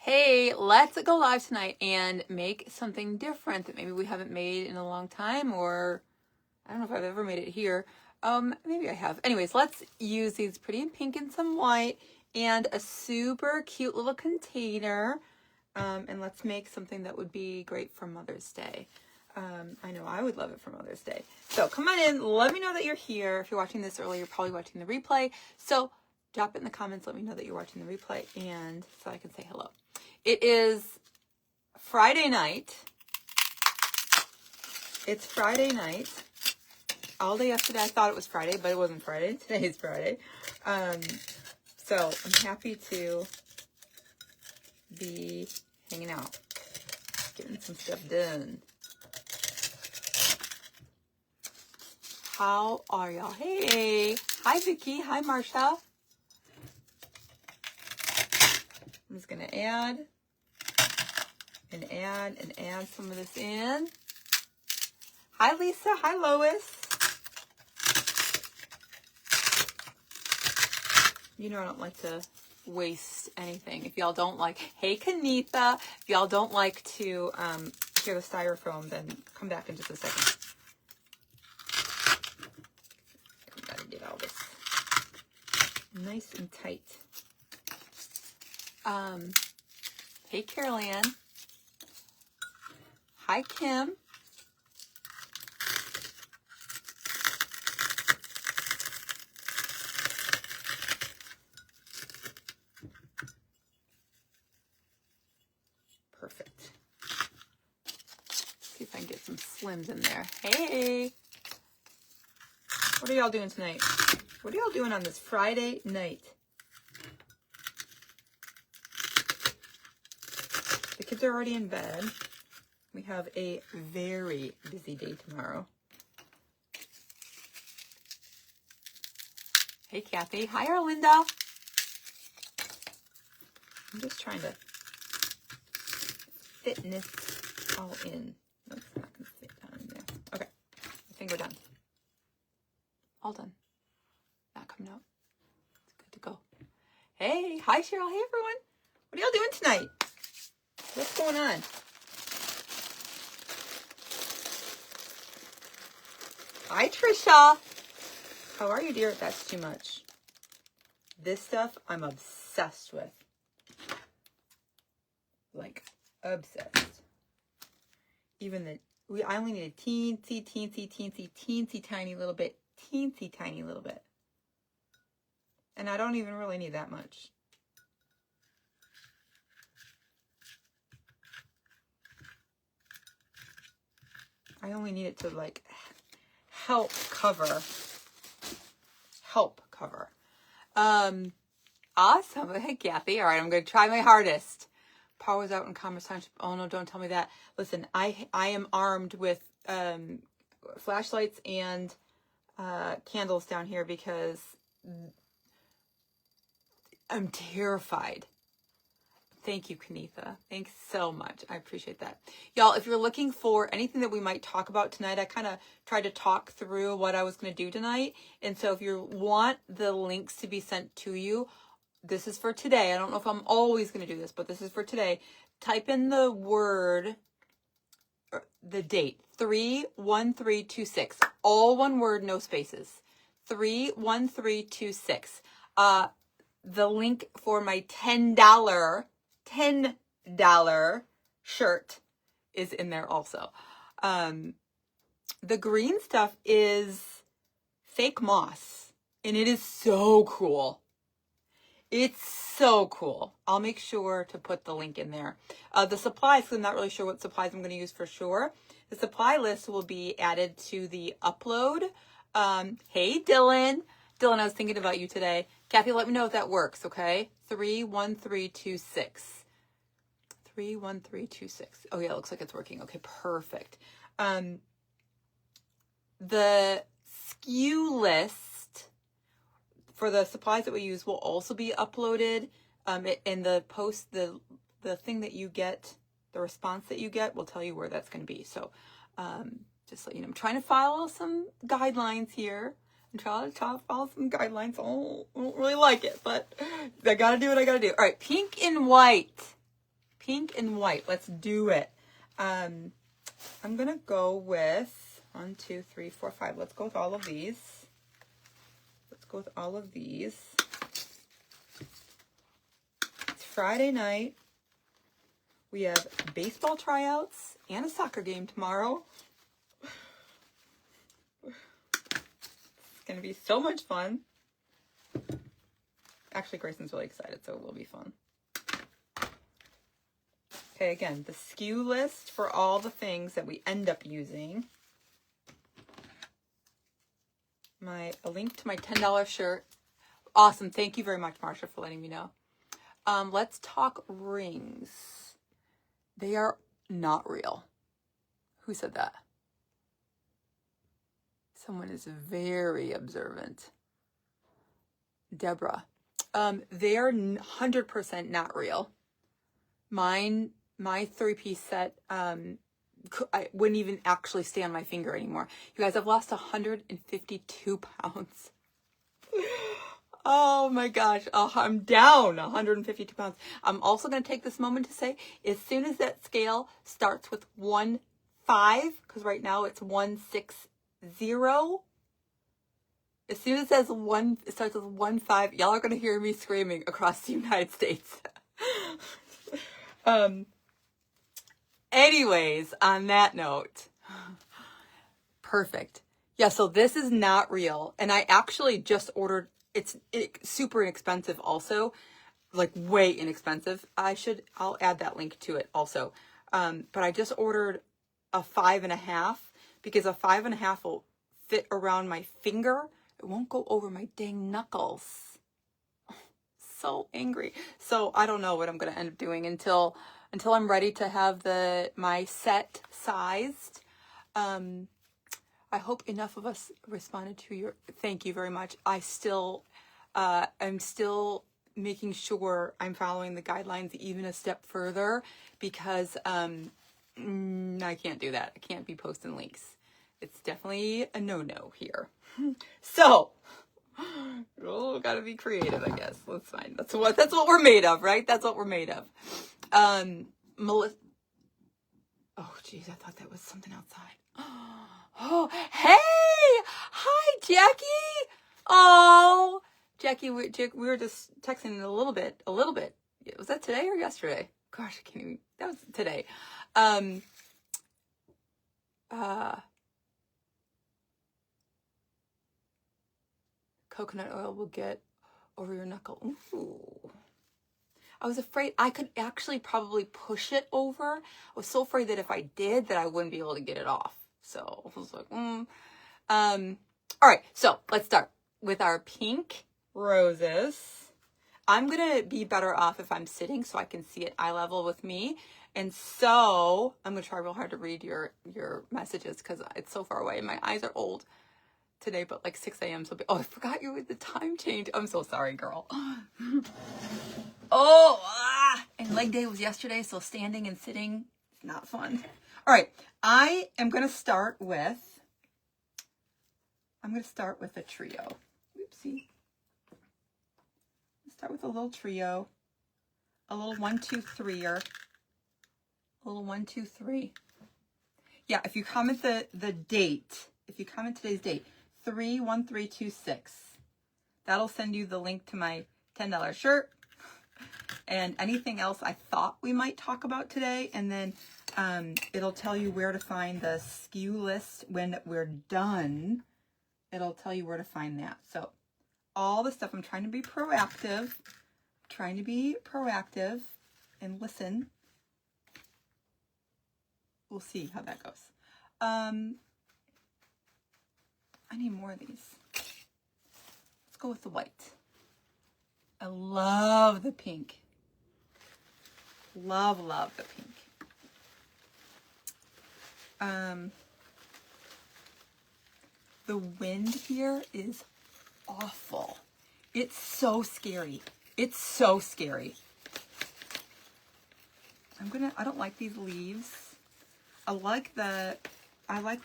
Hey, let's go live tonight and make something different that maybe we haven't made in a long time, or I don't know if I've ever made it here. Maybe I have. Anyways, let's use these pretty in pink and some white and a super cute little container. And let's make something that would be great for Mother's Day. I know I would love it for Mother's Day. So come on in. Let me know that you're here. If you're watching this early, you're probably watching the replay. So drop it in the comments. Let me know that you're watching the replay and so I can say hello. It is Friday night. It's Friday night. All day yesterday I thought it was Friday, but it wasn't Friday. Today is Friday. So I'm happy to be hanging out, getting some stuff done. How are y'all? Hey, hi Vicky, hi Marsha. I'm just gonna add some of this in. Hi Lisa, hi Lois. You know I don't like to waste anything. If y'all don't like, hey Kanitha, if y'all don't like to hear the styrofoam, then come back in just a second. Gotta get all this nice and tight. Hey Carol Ann. Hi Kim. Perfect. See if I can get some slims in there. Hey. What are y'all doing tonight? What are y'all doing on this Friday night? The kids are already in bed. We have a very busy day tomorrow. Hey, Kathy. Hi, Arlinda. I'm just trying to fit this all in. That's not going to fit down in there. Okay. I think we're done. All done. Not coming out. It's good to go. Hey. Hi, Cheryl. Hey, everyone. What are y'all doing tonight? What's going on? Hi, Trisha. How are you, dear? That's too much. This stuff I'm obsessed with. Like, obsessed. Even I only need a teensy tiny little bit. Teensy tiny little bit. And I don't even really need that much. I only need it to like help cover. Awesome. Hey, Kathy. All right, I'm going to try my hardest. Power was out in Commerce Township. Oh, no, don't tell me that. Listen, I am armed with flashlights and candles down here because I'm terrified. Thank you, Kanitha. Thanks so much. I appreciate that. Y'all, if you're looking for anything that we might talk about tonight, I kind of tried to talk through what I was going to do tonight. And so if you want the links to be sent to you, this is for today. I don't know if I'm always going to do this, but this is for today. Type in the word, the date, 31326. All one word, no spaces. 31326. The link for my $10 shirt is in there also. The green stuff is fake moss, and it is so cool. It's so cool. I'll make sure to put the link in there. The supplies, I'm not really sure what supplies I'm going to use for sure. The supply list will be added to the upload. Hey, Dylan. Dylan, I was thinking about you today. Kathy, let me know if that works, okay? 31326. 31326. Oh, yeah, it looks like it's working. Okay, perfect. The SKU list for the supplies that we use will also be uploaded. In the post, the thing that you get, the response that you get will tell you where that's going to be. So just so you know, I'm trying to follow some guidelines here. I'm trying to follow some guidelines. I don't really like it, but I got to do what I got to do. All right, pink and white. Pink and white. Let's do it. I'm going to go with 1, 2, 3, 4, 5. Let's go with all of these. Let's go with all of these. It's Friday night. We have baseball tryouts and a soccer game tomorrow. It's going to be so much fun. Actually, Grayson's really excited, so it will be fun. Okay, again, the SKU list for all the things that we end up using. A link to my $10 shirt. Awesome. Thank you very much, Marsha, for letting me know. Let's talk rings. They are not real. Who said that? Someone is very observant. Deborah. They are 100% not real. My 3-piece set, I wouldn't even actually stay on my finger anymore. You guys, I've lost 152 pounds. Oh my gosh. Oh, I'm down 152 pounds. I'm also going to take this moment to say, as soon as that scale starts with 1.5, because right now it's 1.60. As soon as it says it starts with 1.5, y'all are going to hear me screaming across the United States. Anyways, on that note, perfect. Yeah, so this is not real. And I actually just ordered, it's super inexpensive also, like way inexpensive. I'll add that link to it also. But I just ordered a 5.5 because a 5.5 will fit around my finger. It won't go over my dang knuckles. So angry. So I don't know what I'm going to end up doing until I'm ready to have my set sized. I hope enough of us responded to your, thank you very much. I'm still making sure I'm following the guidelines even a step further because I can't do that. I can't be posting links. It's definitely a no-no here. So, gotta be creative, I guess. That's fine. That's what we're made of, right? That's what we're made of. Melissa. Oh, geez, I thought that was something outside. Oh, hey! Hi, Jackie! Oh, Jackie, we were just texting a little bit. Was that today or yesterday? Gosh, I can't even. That was today. Coconut oil will get over your knuckle. Ooh. I was afraid I could actually probably push it over. I was so afraid that if I did, that I wouldn't be able to get it off. So I was like, All right, so let's start with our pink roses. I'm going to be better off if I'm sitting so I can see it eye level with me. And so I'm going to try real hard to read your messages because it's so far away. My eyes are old today, but like 6 a.m. So, I forgot you with the time change. I'm so sorry, girl. And leg day was yesterday, so standing and sitting is not fun. All right, I am going to start with a trio. Oopsie. Start with a little trio, a little 1, 2, 3-er, a little 1, 2, 3. Yeah, if you comment the date, if you comment today's date, 31326, that'll send you the link to my $10 shirt and anything else I thought we might talk about today. And then it'll tell you where to find the SKU list when we're done. It'll tell you where to find that. So all the stuff, I'm trying to be proactive, and listen. We'll see how that goes. I need more of these. Let's go with the white. I love the pink. Love the pink. The wind here is awful. It's so scary. It's so scary. I don't like these leaves. I like the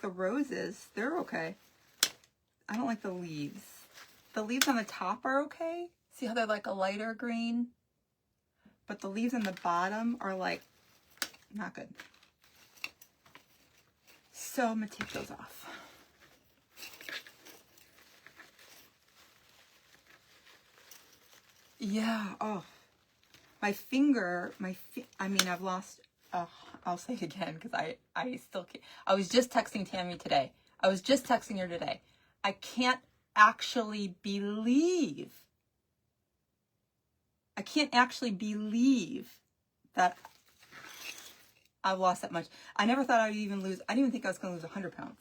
roses. They're okay. I don't like the leaves. The leaves on the top are okay. See how they're like a lighter green? but the leaves on the bottom are like not good. So I'm gonna take those off. Yeah, oh. My finger, I mean, I've lost, I'll say it again because I still can't. I was just texting Tammy today. I was just texting her today. I can't actually believe that I've lost that much. I never thought I would even lose, I didn't even think I was going to lose 100 pounds.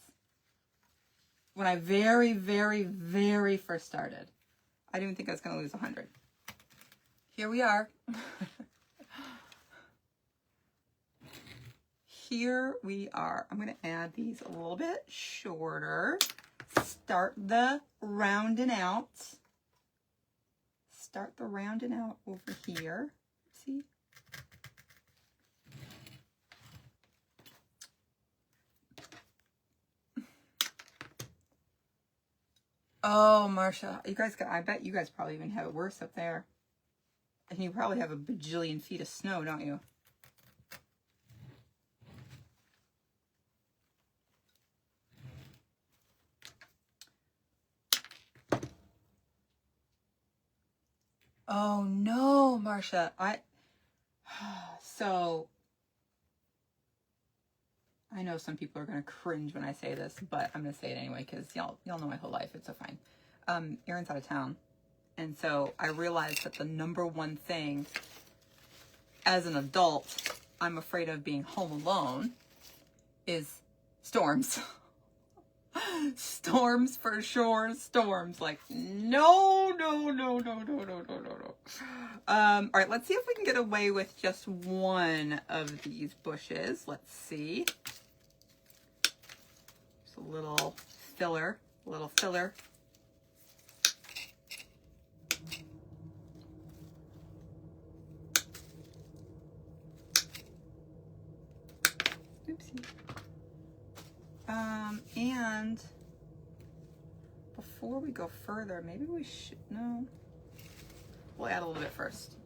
When I very, very, very first started, I didn't even think I was going to lose 100. Here we are. Here we are. I'm going to add these a little bit shorter. Start the rounding out. Start the rounding out over here. See? Oh, Marsha, you guys got, I bet you guys probably even have it worse up there. And you probably have a bajillion feet of snow, don't you? Oh no, Marsha. So I know some people are gonna cringe when I say this, but I'm gonna say it anyway because y'all know my whole life. It's so fine. Aaron's out of town. And so I realized that the number one thing as an adult I'm afraid of being home alone is storms. Storms for sure. Storms. Like, no. All right, let's see if we can get away with just one of these bushes. Let's see. Just a little filler. Oopsie. And before we go further, maybe we should, no. We'll add a little bit first.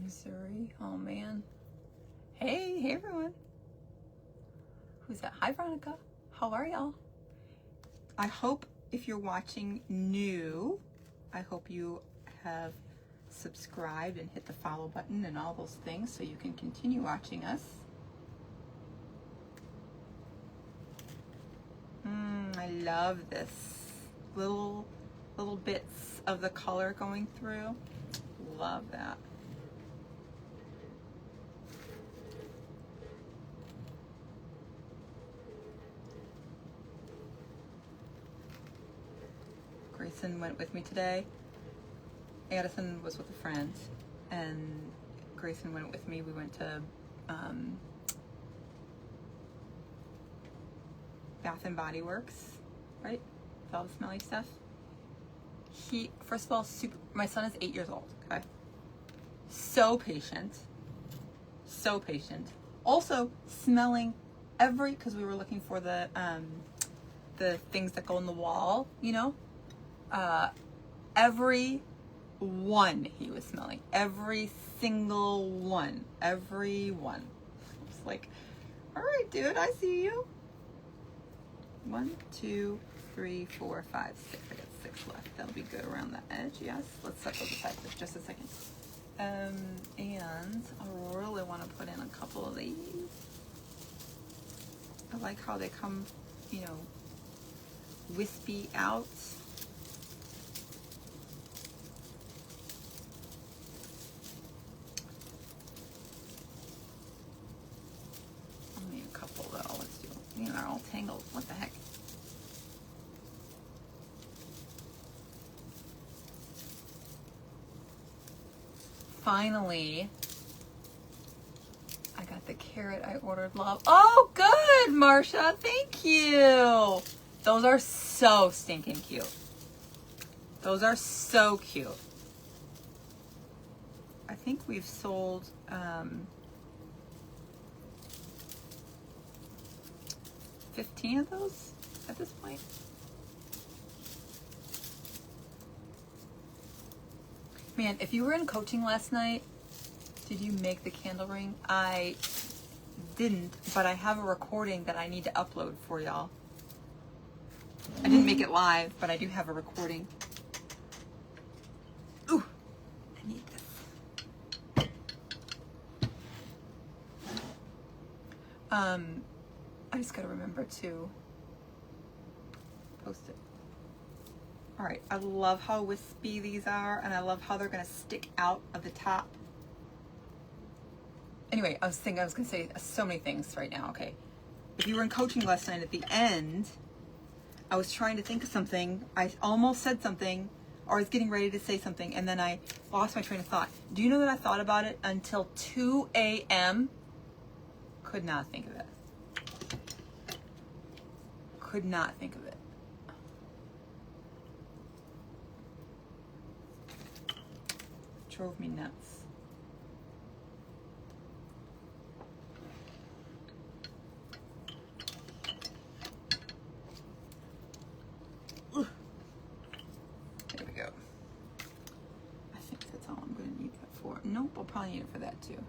Missouri, oh man. Hey everyone. Who's that? Hi Veronica, how are y'all? I hope if you're watching new, I hope you have subscribed and hit the follow button and all those things so you can continue watching us. I love this. Little bits of the color going through. Love that. Grayson went with me today. Addison was with a friend, and Grayson went with me. We went to Bath and Body Works, right? With all the smelly stuff. He, first of all, my son is 8 years old, okay? So patient. Also smelling because we were looking for the things that go in the wall, you know? Every one he was smelling. Every single one. Every one. It's like, all right, dude, I see you. 1, 2, 3, 4, 5, 6. I got 6 left. That'll be good around the edge. Yes. Let's set those aside for just a second. And I really want to put in a couple of these. I like how they come, you know, wispy out. Only a couple though. Let's do. You know, they're all tangled. What the heck? Finally, I got the carrot I ordered, love. Oh, good, Marsha. Thank you. Those are so stinking cute. Those are so cute. I think we've sold 15 of those at this point. Man, if you were in coaching last night, did you make the candle ring? I didn't, but I have a recording that I need to upload for y'all. I didn't make it live, but I do have a recording. Ooh, I need this. I just gotta remember to post it. All right, I love how wispy these are, and I love how they're gonna stick out of the top. Anyway, I was gonna say so many things right now. Okay, if you were in coaching last night, at the end, I was trying to think of something. I almost said something, or I was getting ready to say something, and then I lost my train of thought. Do you know that I thought about it until 2 a.m.? Could not think of it. Could not think of it. Drove me nuts. Ugh. There we go. I think that's all I'm going to need that for. Nope, I'll probably need it for that too.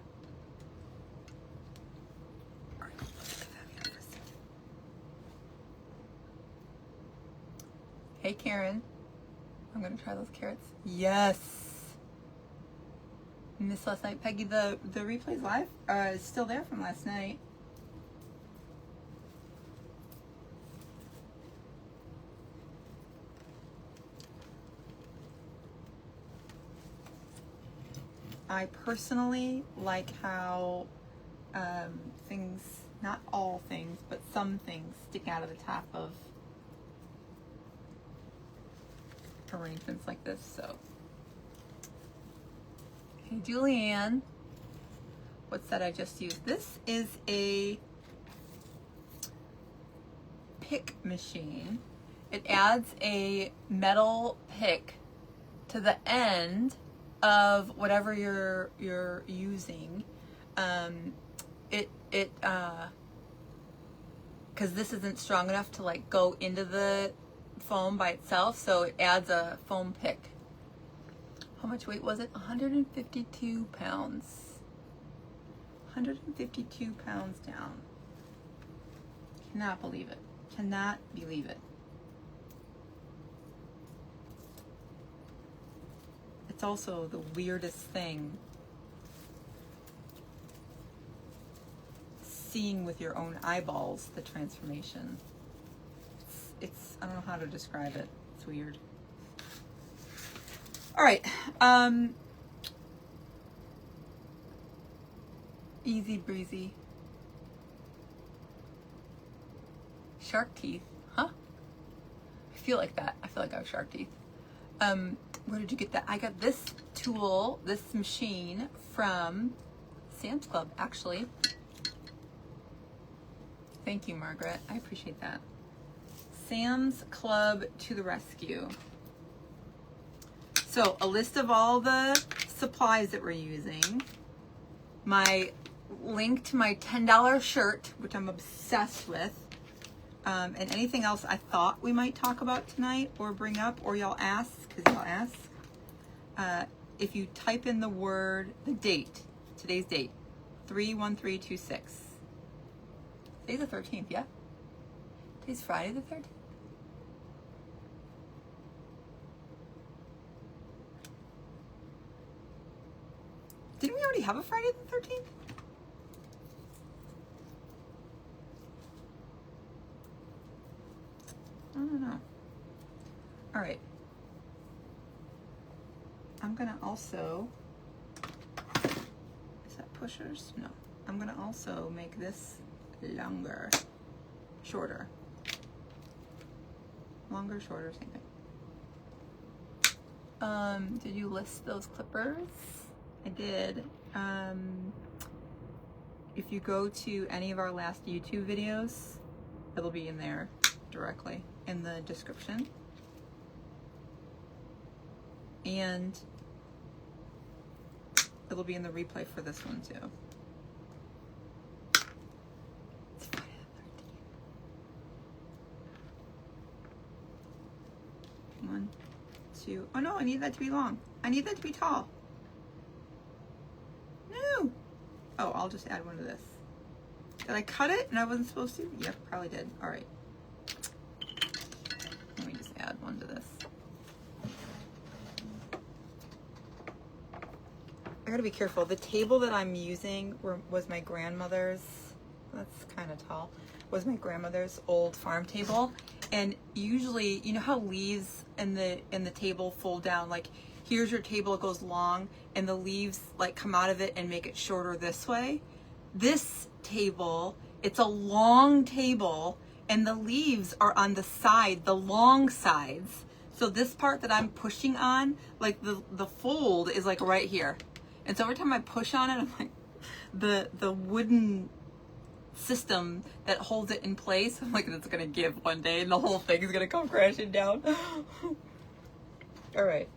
All right, let's get that here for a second. Hey Karen, I'm going to try those carrots. Yes. Missed last night. Peggy, the replay's live is still there from last night. I personally like how things, not all things, but some things stick out of the top of arrangements like this, so. Hey, Julianne, what's that I just used? This is a pick machine. It adds a metal pick to the end of whatever you're using. Because this isn't strong enough to like go into the foam by itself, so it adds a foam pick. How much weight was it? 152 pounds. 152 pounds down. Cannot believe it. Cannot believe it. It's also the weirdest thing, seeing with your own eyeballs the transformation. It's I don't know how to describe it. It's weird. All right, easy breezy. Shark teeth, huh? I feel like that. I feel like I have shark teeth. Where did you get that? I got this tool, this machine from Sam's Club, actually. Thank you, Margaret. I appreciate that. Sam's Club to the rescue. So, a list of all the supplies that we're using. My link to my $10 shirt, which I'm obsessed with. And anything else I thought we might talk about tonight or bring up, or y'all ask, because y'all ask. If you type in the word, the date, today's date, 3/13/26. Today's the 13th, yeah? Today's Friday the 13th? Didn't we already have a Friday the 13th? I don't know. All right. I'm gonna also, is that pushers? No. I'm gonna also make this longer, shorter. Longer, shorter, same thing. Did you list those clippers? I did. If you go to any of our last YouTube videos, it'll be in there directly in the description. And it'll be in the replay for this one too. It's Friday the 13th. 1, 2, oh no, I need that to be long. I need that to be tall. No. Oh, I'll just add one to this. Did I cut it and I wasn't supposed to? Yep, probably did. All right. Let me just add one to this. I gotta be careful. The table that I'm using was my grandmother's. That's kind of tall. Was my grandmother's old farm table, and usually, you know how leaves in the table fold down. Like here's your table, it goes long, and the leaves like come out of it and make it shorter this way. This table, it's a long table, and the leaves are on the side, the long sides. So this part that I'm pushing on, like the fold is like right here. And so every time I push on it, I'm like, the wooden system that holds it in place, I'm like, it's gonna give one day and the whole thing is gonna come crashing down. All right.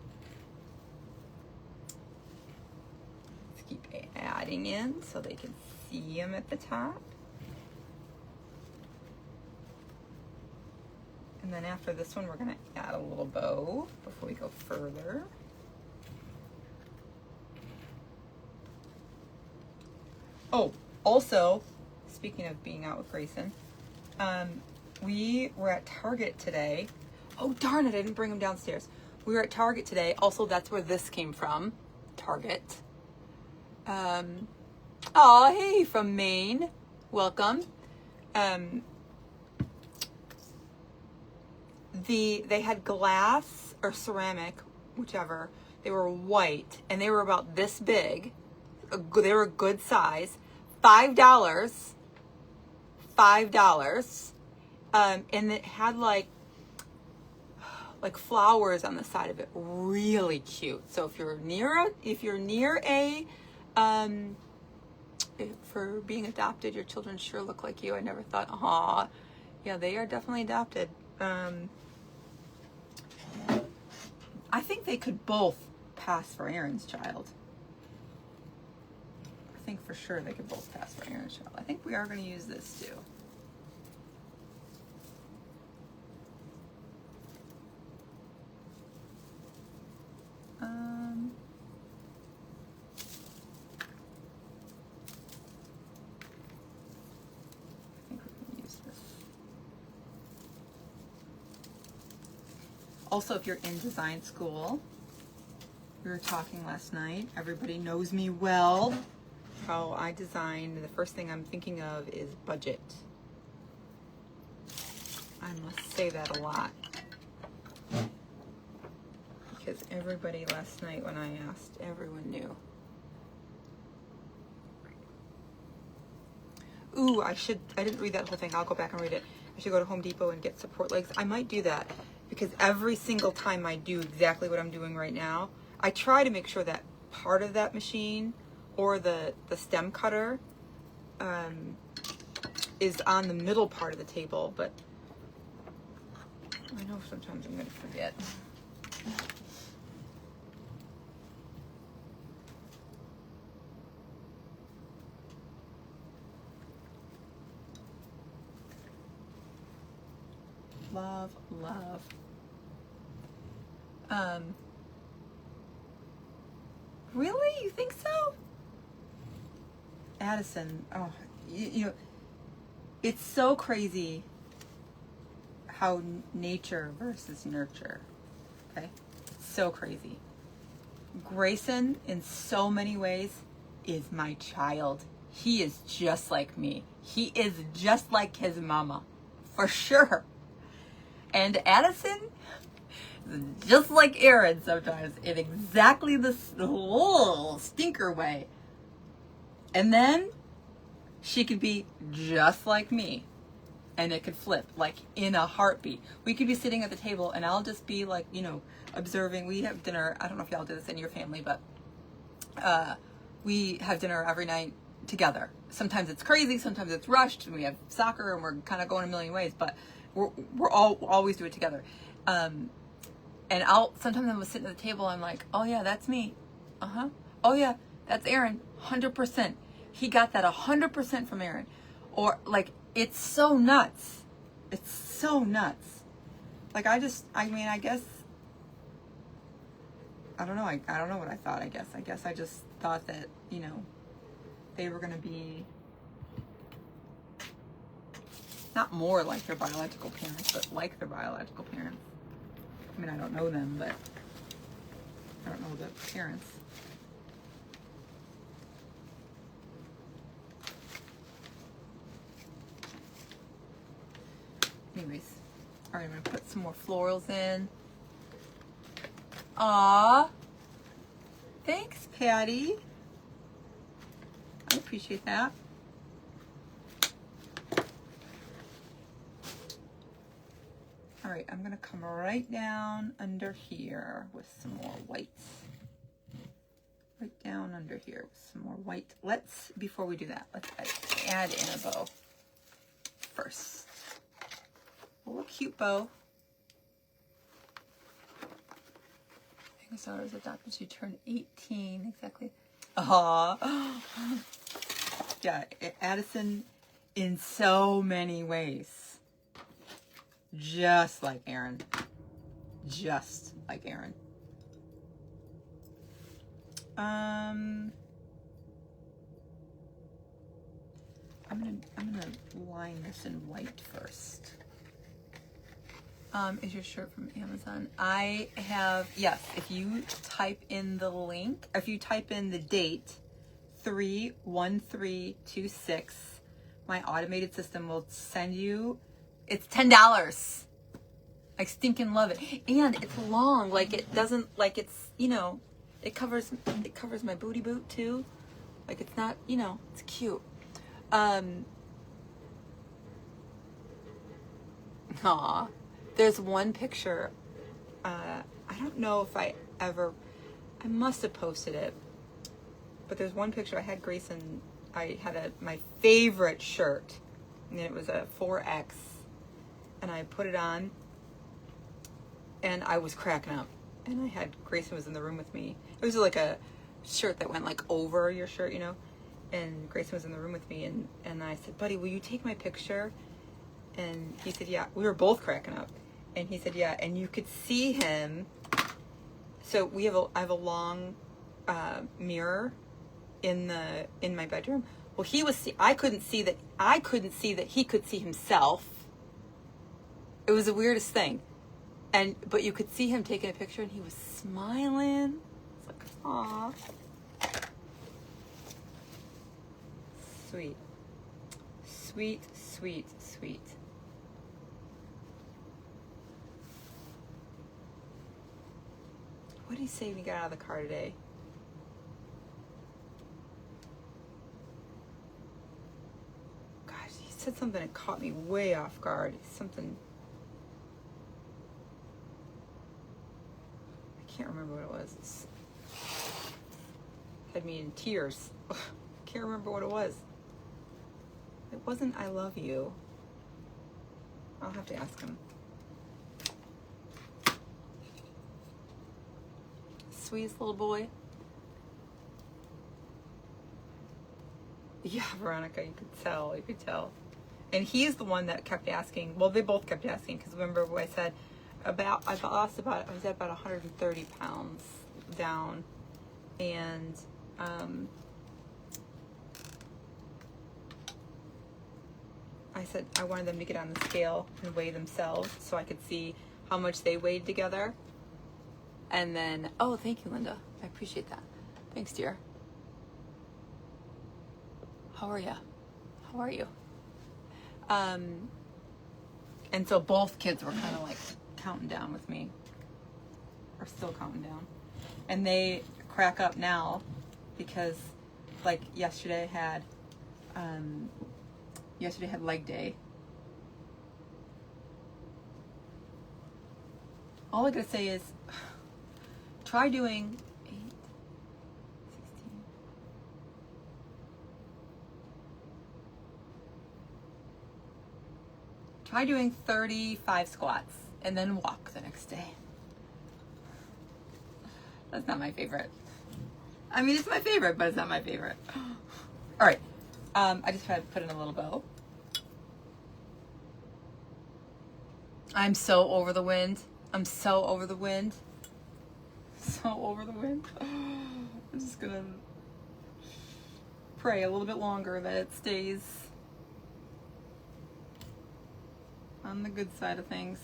Let's keep adding in so they can see them at the top. And then after this one, we're gonna add a little bow before we go further. Oh, also, speaking of being out with Grayson, we were at Target today. Oh, darn it, I didn't bring him downstairs. We were at Target today. Also, that's where this came from, Target. Oh, hey, from Maine. Welcome. They had glass or ceramic, whichever. They were white, and they were about this big. They were a good size. $5. And it had like flowers on the side of it. Really cute. So if you're near a for being adopted, your children sure look like you. I never thought, aw, yeah, they are definitely adopted. I think they could both pass for Aaron's child. I think for sure they could both pass for Aaron's child. I think we are going to use this too. I think we're going to use this. Also, if you're in design school, we were talking last night. Everybody knows me well. How I design, the first thing I'm thinking of is budget. I must say that a lot. Because everybody last night when I asked, everyone knew. Ooh, I didn't read that whole thing. I'll go back and read it. I should go to Home Depot and get support legs. I might do that because every single time I do exactly what I'm doing right now, I try to make sure that part of that machine or the stem cutter is on the middle part of the table, but I know sometimes I'm going to forget. Love, love. Really? You think so? Addison, oh, you know, it's so crazy how nature versus nurture, okay? So crazy. Grayson, in so many ways, is my child. He is just like me. He is just like his mama, for sure. And Addison is just like Aaron sometimes, in exactly this whole stinker way. And then she could be just like me, and it could flip like in a heartbeat. We could be sitting at the table and I'll just be like, you know, observing. We have dinner. I don't know if y'all do this in your family, but we have dinner every night together. Sometimes it's crazy, sometimes it's rushed, and we have soccer and we're kind of going a million ways, but we're always do it together. And sometimes I'm sitting at the table, I'm like, oh yeah, that's me. Oh yeah, that's Aaron, 100%. He got that 100% from Aaron. Or like, it's so nuts. It's so nuts. Like I guess I don't know. I don't know what I thought, I guess. I guess I just thought that, you know, they were going to be not more like their biological parents, but like their biological parents. I mean, I don't know them, but I don't know the parents. Anyways, all right, I'm going to put some more florals in. Aw. Thanks, Patty. I appreciate that. All right, I'm gonna come right down under here with some more whites. Right down under here with some more white. Let's, before we do that, let's add in a bow first. A little cute bow. His daughter is adopted. She turned 18, exactly. Yeah, Addison in so many ways. Just like Aaron. Just like Aaron. I'm gonna line this in white first. Is your shirt from Amazon? I have, yes, if you type in the link, if you type in the date, 31326, my automated system will send you, it's $10. I stinking love it. And it's long, like it doesn't, like it's, you know, it covers my booty boot too. Like it's not, you know, it's cute. Aw. There's one picture, I don't know if I must have posted it, but there's one picture I had Grayson, I had my favorite shirt, and it was a 4X, and I put it on, and I was cracking up, and I had, Grayson was in the room with me. It was like a shirt that went like over your shirt, you know, and Grayson was in the room with me, and I said, buddy, will you take my picture? And he said, yeah. We were both cracking up. And he said, yeah. And you could see him. So I have a long mirror in my bedroom. Well, I couldn't see that he could see himself. It was the weirdest thing. But you could see him taking a picture, and he was smiling. It's like, aw. Sweet. Sweet, sweet, sweet. What did he say when he got out of the car today? Gosh, he said something that caught me way off guard. Something. I can't remember what it was. Had me in tears. Can't remember what it was. It wasn't I love you. I'll have to ask him. Sweetest little boy. Yeah, Veronica, you could tell. And he's the one that kept asking, well, they both kept asking, because remember what I said I was at about 130 pounds down, and I said I wanted them to get on the scale and weigh themselves so I could see how much they weighed together. And then, oh, thank you, Linda. I appreciate that. Thanks, dear. How are ya? How are you? And so both kids were kind of like counting down with me. Or still counting down. And they crack up now because, like, yesterday had leg day. All I gotta say is, try doing 8, 16. Try doing 35 squats and then walk the next day. That's not my favorite. I mean, it's my favorite, but it's not my favorite. All right. I just tried to put in a little bow. I'm so over the wind. I'm so over the wind. So over the wind. I'm just gonna pray a little bit longer that it stays on the good side of things.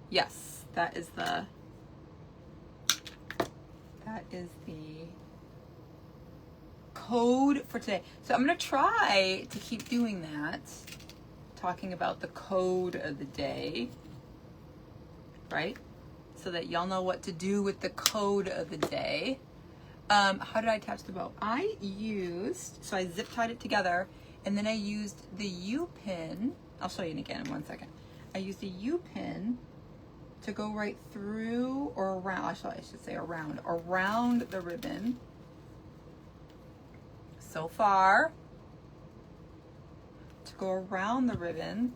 Yes, that is the code for today. So I'm gonna try to keep doing that, talking about the code of the day, right? So that y'all know what to do with the code of the day. How did I attach the bow? So I zip tied it together, and then I used the U-pin. I'll show you again in 1 second. I used the U-pin to go right through or around, I should say around the ribbon. So far, to go around the ribbon.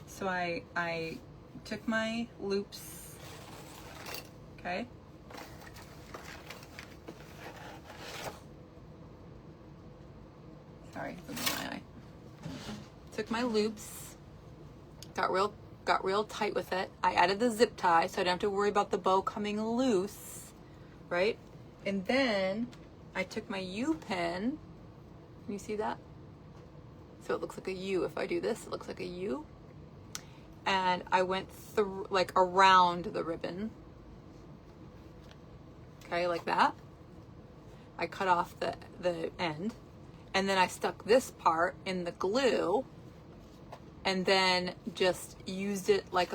So I took my loops, okay? Sorry, it's in my eye. Took my loops, got real tight with it. I added the zip tie so I don't have to worry about the bow coming loose, right? And then I took my U-pin. Can you see that? So it looks like a U. If I do this, it looks like a U. And I went through, like around the ribbon. Okay, like that. I cut off the end. And then I stuck this part in the glue. And then just used it like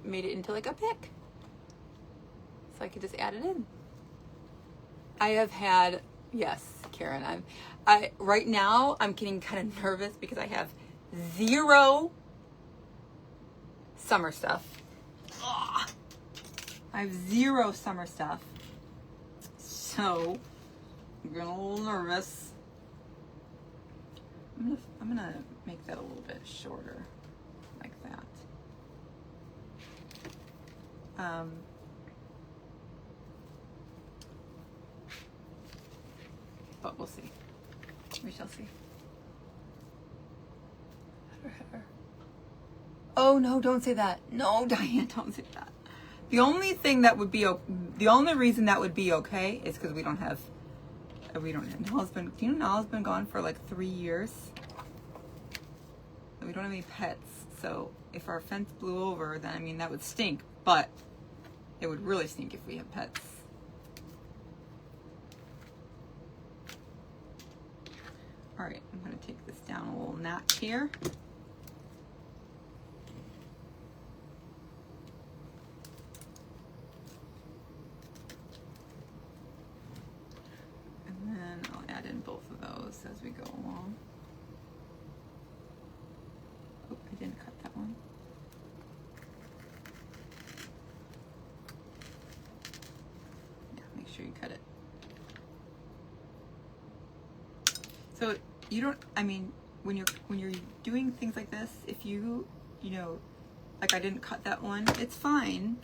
made it into like a pick. So I could just add it in. I have had, yes, Karen, right now I'm getting kind of nervous because I have 0 summer stuff. Ugh. I have 0 summer stuff. So I'm getting a little nervous. I'm gonna make that a little bit shorter, like that. But we'll see. We shall see. Oh no! Don't say that. No, Diane, don't say that. The only reason that would be okay is because we don't have. Nala's been. Do you know Nala's been gone for like 3 years? We don't have any pets, so if our fence blew over, then I mean that would stink. But it would really stink if we have pets. All right, I'm going to take this down a little notch here. And then I'll add in both of those as we go along. Oh, I didn't cut that one. Yeah, make sure you cut it. So you don't, I mean, when you're doing things like this, if you know, like I didn't cut that one, it's fine,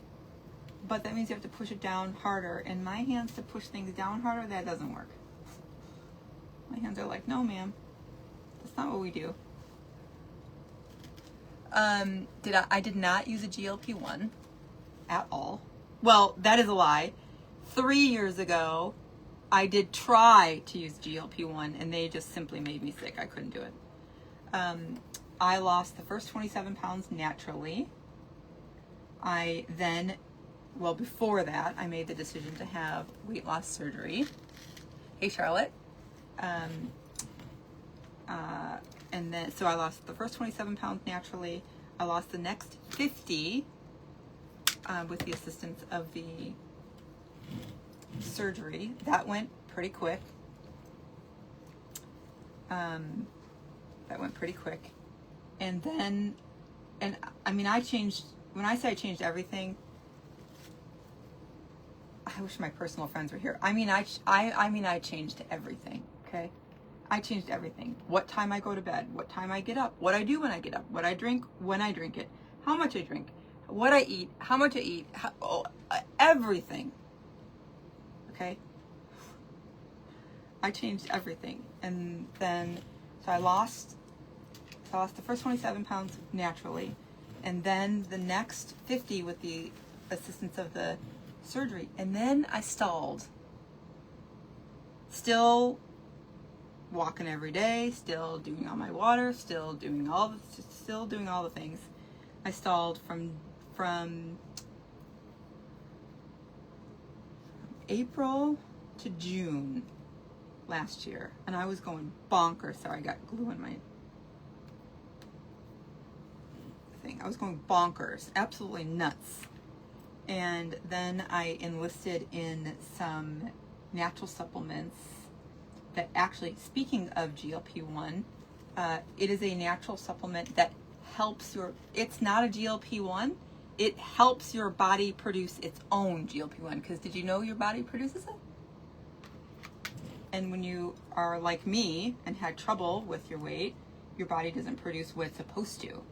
but that means you have to push it down harder, and my hands to push things down harder, that doesn't work. My hands are like, no ma'am, that's not what we do. I did not use a GLP-1 at all. Well, that is a lie. 3 years ago, I did try to use GLP-1 and they just simply made me sick. I couldn't do it. I lost the first 27 pounds naturally. Before that, I made the decision to have weight loss surgery. Hey, Charlotte. And then, so I lost the first 27 pounds naturally. I lost the next 50 with the assistance of the surgery. That went pretty quick. And then, I mean, I changed, when I say I changed everything, I wish my personal friends were here. I mean, I changed everything, okay? I changed everything. What time I go to bed, what time I get up, what I do when I get up, what I drink when I drink it, how much I drink, what I eat, how much I eat, everything. Okay? I changed everything. And then, so I lost the first 27 pounds naturally. And then the next 50 with the assistance of the surgery. And then I stalled. Still walking every day, still doing all my water, still doing all the things. I stalled from April to June last year, and I was going bonkers. Sorry, I got glue in my thing. I was going bonkers, absolutely nuts. And then I enlisted in some natural supplements that actually, speaking of GLP-1, it is a natural supplement that helps it's not a GLP-1, it helps your body produce its own GLP-1, because did you know your body produces it? And when you are like me and had trouble with your weight, your body doesn't produce what it's supposed to.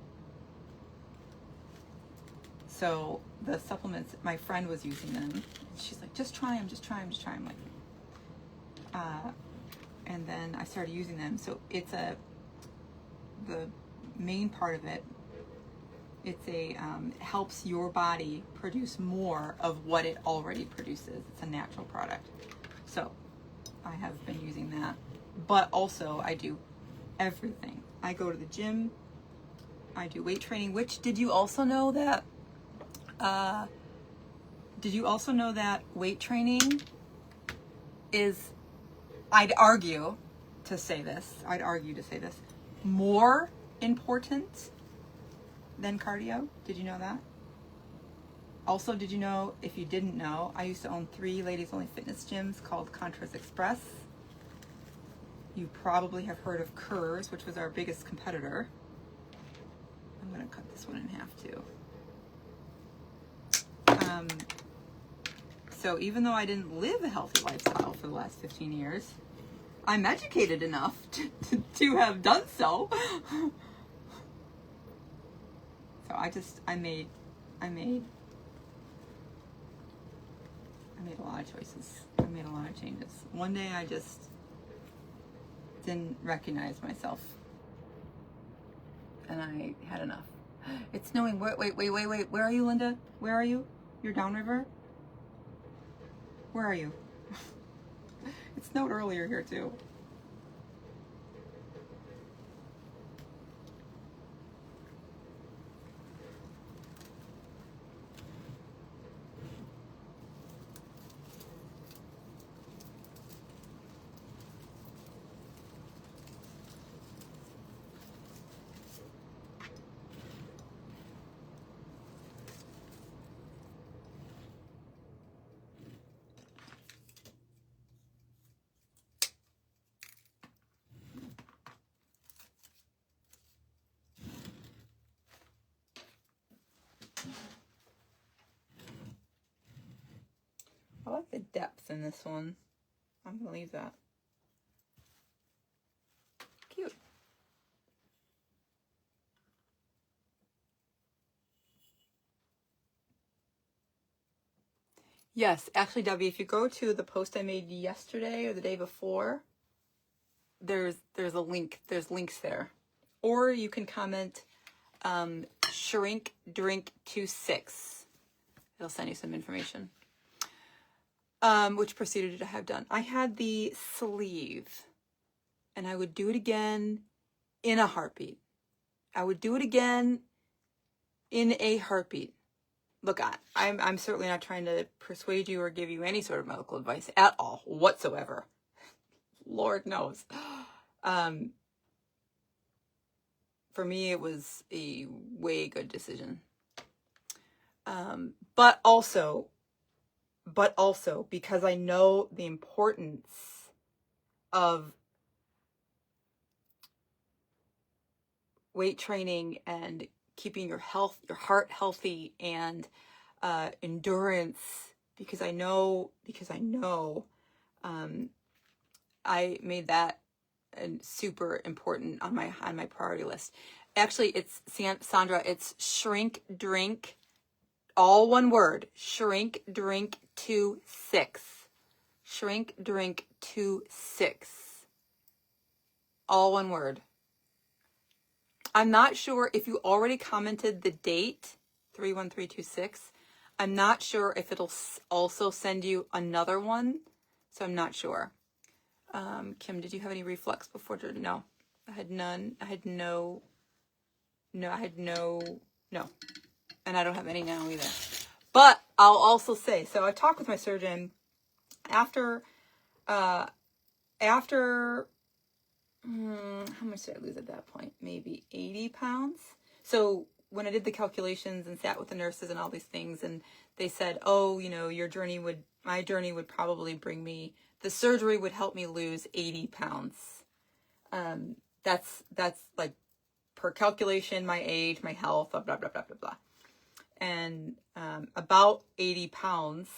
So the supplements, my friend was using them. She's like, just try them. I'm like, and then I started using them. So it's the main part of it, helps your body produce more of what it already produces. It's a natural product. So I have been using that. But also I do everything. I go to the gym. I do weight training, which did you also know that weight training is, I'd argue to say this, more important than cardio? Did you know that? Also, did you know, if you didn't know, I used to own 3 ladies only fitness gyms called Contras Express. You probably have heard of Kerr's, which was our biggest competitor. I'm gonna cut this one in half too. So even though I didn't live a healthy lifestyle for the last 15 years, I'm educated enough to have done so. So I made a lot of choices. I made a lot of changes. One day I just didn't recognize myself. And I had enough. It's snowing. Wait. Where are you, Linda? Where are you? You're downriver? Where are you? It snowed earlier here too. I like the depth in this one. I'm gonna leave that. Cute. Yes, actually, Debbie, if you go to the post I made yesterday or the day before, there's a link. There's links there, or you can comment shrink drink 26. It'll send you some information. Which procedure did I have done? I had the sleeve, and I would do it again in a heartbeat. I would do it again in a heartbeat. Look, I'm certainly not trying to persuade you or give you any sort of medical advice at all, whatsoever. Lord knows. For me, it was a way good decision. But also, because I know the importance of weight training and keeping your heart healthy, and endurance, because I know, I made that super important on my priority list. Actually, it's Sandra. It's shrink drink, all one word. Shrink drink 26. Shrink Drink 26. All one word. I'm not sure if you already commented the date, 31326. I'm not sure if it'll also send you another one, so I'm not sure. Kim, did you have any reflux before? No, I had none. I had no. No. And I don't have any now either. But I'll also say, so I talked with my surgeon after, how much did I lose at that point? Maybe 80 pounds. So when I did the calculations and sat with the nurses and all these things, and they said, oh, you know, my journey would probably bring me, the surgery would help me lose 80 pounds. That's like per calculation, my age, my health, blah, blah, blah, blah, blah, blah. And about 80 pounds.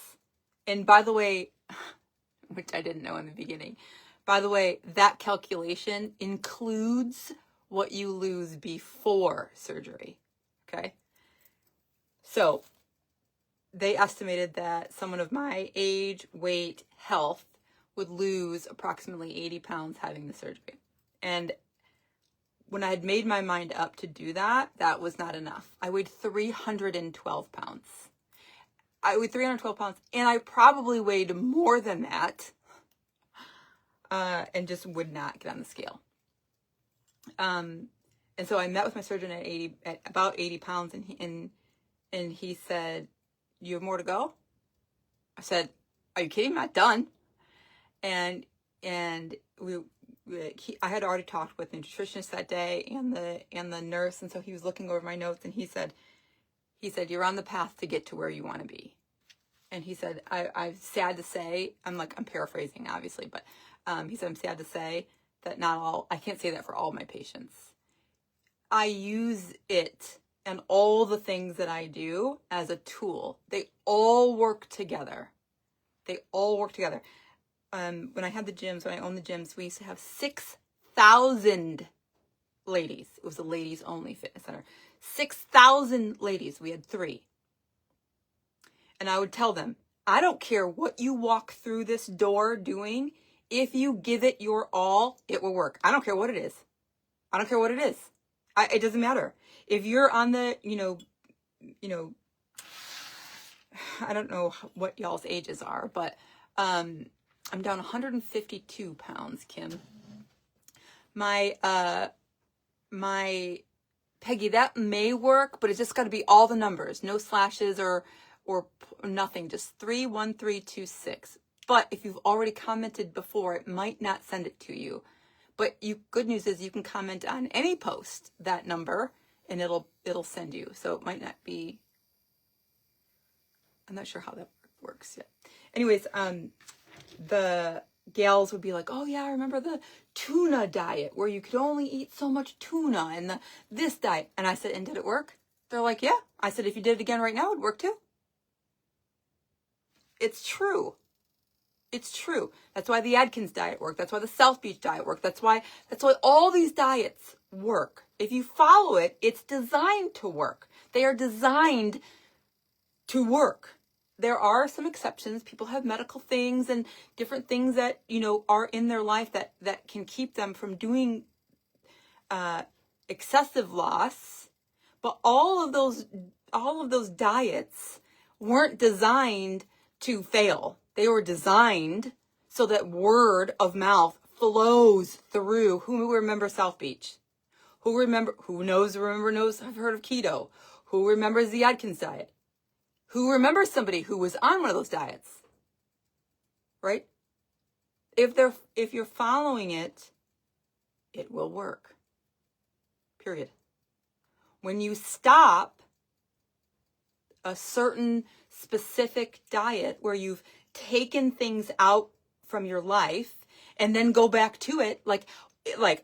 And by the way, which I didn't know in the beginning, by the way, that calculation includes what you lose before surgery. Okay? So they estimated that someone of my age, weight, health would lose approximately 80 pounds having the surgery. And when I had made my mind up to do that, that was not enough. I weighed 312 pounds. I weighed 312 pounds, and I probably weighed more than that, and just would not get on the scale. And so I met with my surgeon at about 80 pounds, and he said, "You have more to go?" I said, "Are you kidding? I'm not done." And I had already talked with the nutritionist that day and the nurse, and so he was looking over my notes, and he said, "You're on the path to get to where you want to be." And he said, I'm sad to say, I'm paraphrasing obviously, but he said, "I'm sad to say that I can't say that for all my patients. I use it and all the things that I do as a tool. They all work together. When I had the gyms, when I owned the gyms, we used to have 6,000 ladies. It was a ladies only fitness center. 6,000 ladies. We had 3. And I would tell them, I don't care what you walk through this door doing. If you give it your all, it will work. I don't care what it is. It doesn't matter. If you're on the, I don't know what y'all's ages are, but I'm down 152 pounds, Kim. My Peggy, that may work, but it's just got to be all the numbers, no slashes or nothing, just 31326. But if you've already commented before, it might not send it to you. But good news is you can comment on any post that number, and it'll send you. So it might not be. I'm not sure how that works yet. Anyways, the gals would be like, "Oh yeah, I remember the tuna diet where you could only eat so much tuna, and this diet." And I said, "And did it work?" They're like, "Yeah." I said, "If you did it again right now, it would work too." It's true. It's true. That's why the Atkins diet worked. That's why the South Beach diet worked. That's why all these diets work. If you follow it, it's designed to work. They are designed to work. There are some exceptions. People have medical things and different things that, are in their life that can keep them from doing excessive loss. But all of those diets weren't designed to fail. They were designed so that word of mouth flows through. Who remembers South Beach? Who knows, I've heard of keto. Who remembers the Atkins diet? Who remembers somebody who was on one of those diets? Right? If you're following it, it will work. Period. When you stop a certain specific diet where you've taken things out from your life and then go back to it,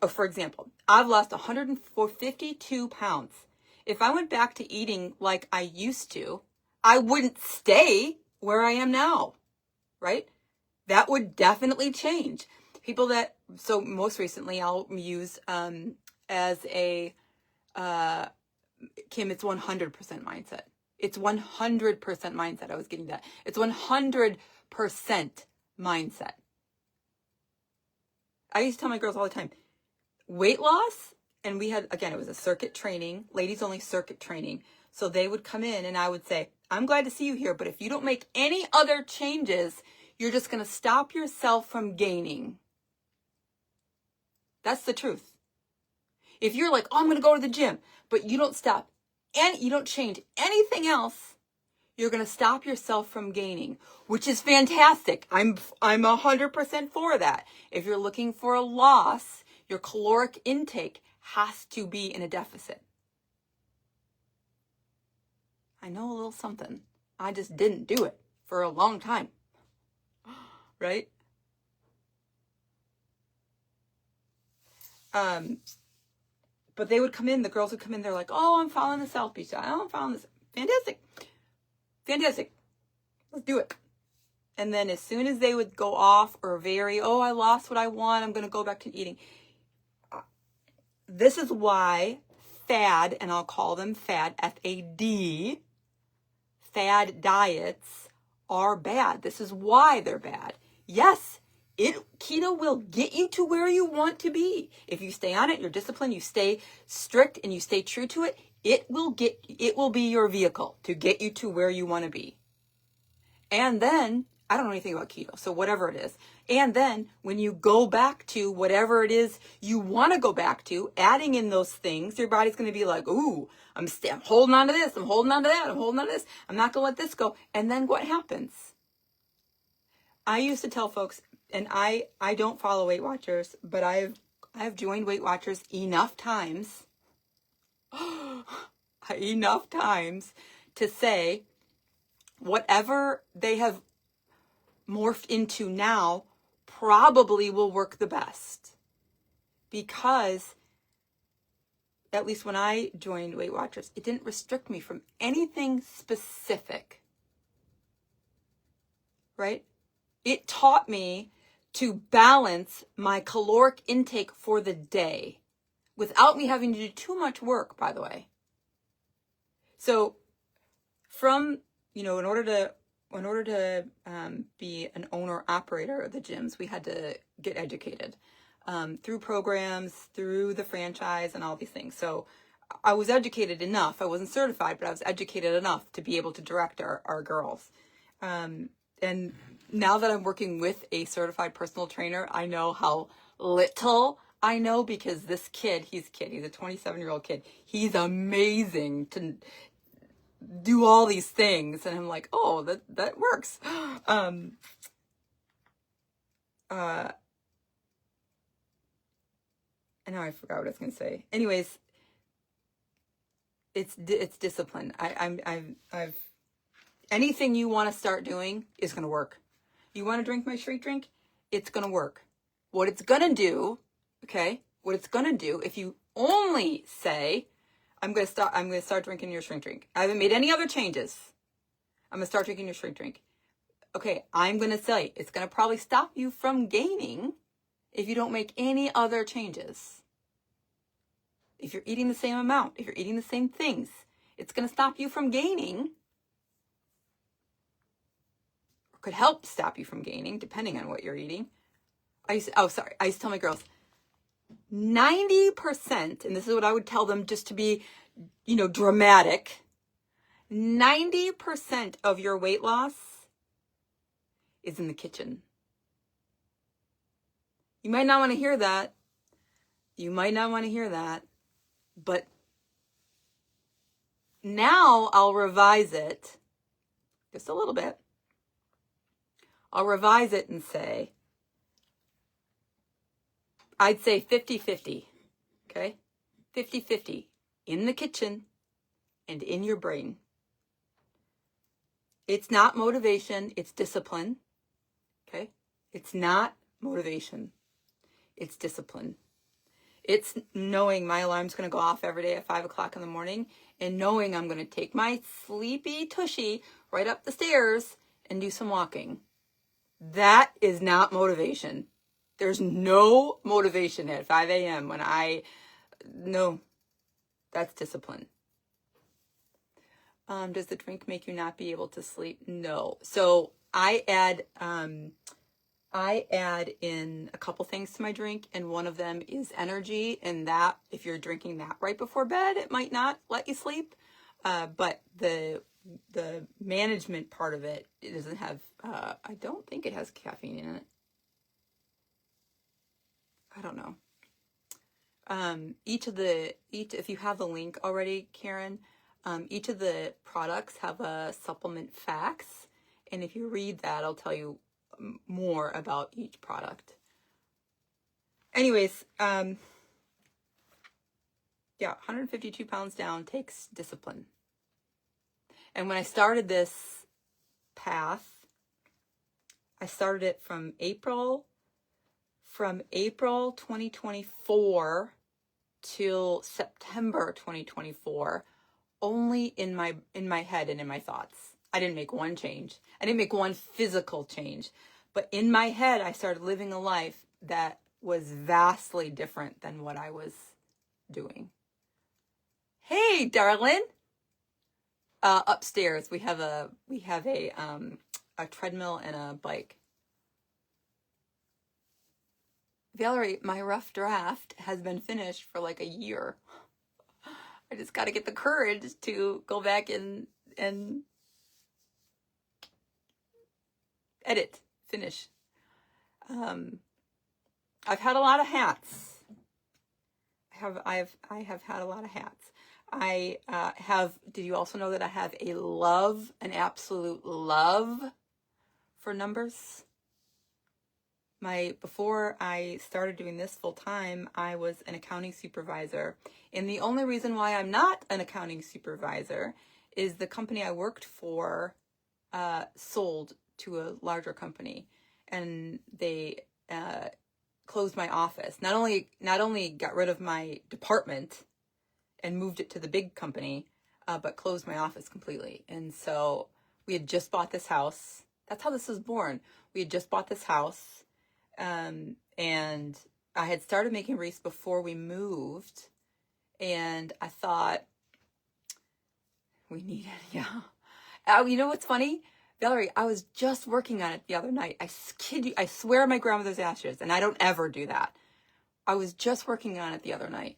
for example, I've lost 152 pounds. If I went back to eating like I used to, I wouldn't stay where I am now, right? That would definitely change. So most recently I'll use as a, Kim, it's 100% mindset. It's 100% mindset. I was getting that. It's 100% mindset. I used to tell my girls all the time, weight loss, and we had, again, it was a circuit training, ladies only circuit training. So they would come in and I would say, I'm glad to see you here, but if you don't make any other changes, you're just going to stop yourself from gaining. That's the truth. If you're like, oh, I'm going to go to the gym, but you don't stop and you don't change anything else, you're going to stop yourself from gaining, which is fantastic. I'm 100% for that. If you're looking for a loss, your caloric intake has to be in a deficit. I know a little something. I just didn't do it for a long time. Right? But they would come in, the girls would come in, they're like, oh, I'm following the South Beach diet. Oh, I'm following this. Fantastic. Fantastic. Let's do it. And then as soon as they would go off or vary, oh, I lost what I want, I'm going to go back to eating. This is why fad, and I'll call them fad, F-A-D, fad diets are bad. This is why they're bad. Yes, keto will get you to where you want to be. If you stay on it, you're disciplined, you stay strict, and you stay true to it, it will be your vehicle to get you to where you want to be. And then, I don't know anything about keto, so whatever it is. And then when you go back to whatever it is you want to go back to, adding in those things, your body's going to be like, ooh, I'm holding on to this, I'm holding on to that, I'm holding on to this, I'm not going to let this go. And then what happens? I used to tell folks, and I don't follow Weight Watchers, but I've joined Weight Watchers enough times to say whatever they have morphed into now probably will work the best. Because at least when I joined Weight Watchers, it didn't restrict me from anything specific. Right? It taught me to balance my caloric intake for the day without me having to do too much work, by the way. So from, in order to be an owner operator of the gyms, we had to get educated through programs, through the franchise, and all these things. So I was educated enough. I wasn't certified, but I was educated enough to be able to direct our girls. And now that I'm working with a certified personal trainer, I know how little I know, because this kid, he's a 27-year-old kid. He's amazing to do all these things. And I'm like, oh, that works. And now I forgot what I was going to say. Anyways, it's discipline. I've anything you want to start doing is going to work. You want to drink my shrink drink? It's going to work. What it's going to do, if you only say, I'm going to start drinking your shrink drink. I haven't made any other changes. I'm going to start drinking your shrink drink. Okay, I'm going to say it's going to probably stop you from gaining if you don't make any other changes. If you're eating the same amount, if you're eating the same things, it's going to stop you from gaining. Could help stop you from gaining, depending on what you're eating. I used to tell my girls, 90%, and this is what I would tell them just to be, dramatic, 90% of your weight loss is in the kitchen. You might not want to hear that. But now I'll revise it just a little bit. I'll revise it and say, I'd say 50-50, okay? 50-50 in the kitchen and in your brain. It's not motivation, it's discipline, okay? It's not motivation, it's discipline. It's knowing my alarm's going to go off every day at 5 o'clock in the morning, and knowing I'm going to take my sleepy tushy right up the stairs and do some walking. That is not motivation. There's no motivation at 5 a.m. No, that's discipline. Does the drink make you not be able to sleep? No. So I add I add in a couple things to my drink, and one of them is energy, and that, if you're drinking that right before bed, it might not let you sleep. But the management part of it, it doesn't have, I don't think it has caffeine in it. I don't know. If you have the link already, Karen, each of the products have a supplement facts, and if you read that, I'll tell you more about each product. Anyways, yeah, 152 pounds down takes discipline. And when I started this path, I started it from April 2024 till September 2024, only in my head and in my thoughts. I didn't make one change. I didn't make one physical change. But in my head, I started living a life that was vastly different than what I was doing. Hey, darling. Upstairs, we have a treadmill and a bike. Valerie, my rough draft has been finished for like a year. I just got to get the courage to go back and edit, finish. I've had a lot of hats. I have had a lot of hats. I have. Did you also know that I have an absolute love for numbers? Before I started doing this full time, I was an accounting supervisor. And the only reason why I'm not an accounting supervisor is the company I worked for sold to a larger company, and they closed my office. Not only got rid of my department and moved it to the big company, but closed my office completely. And so we had just bought this house. That's how this was born. We had just bought this house. And I had started making wreaths before we moved, and I thought we needed, yeah. You know what's funny, Valerie? I was just working on it the other night. I kid you, I swear my grandmother's ashes, and I don't ever do that. I was just working on it the other night.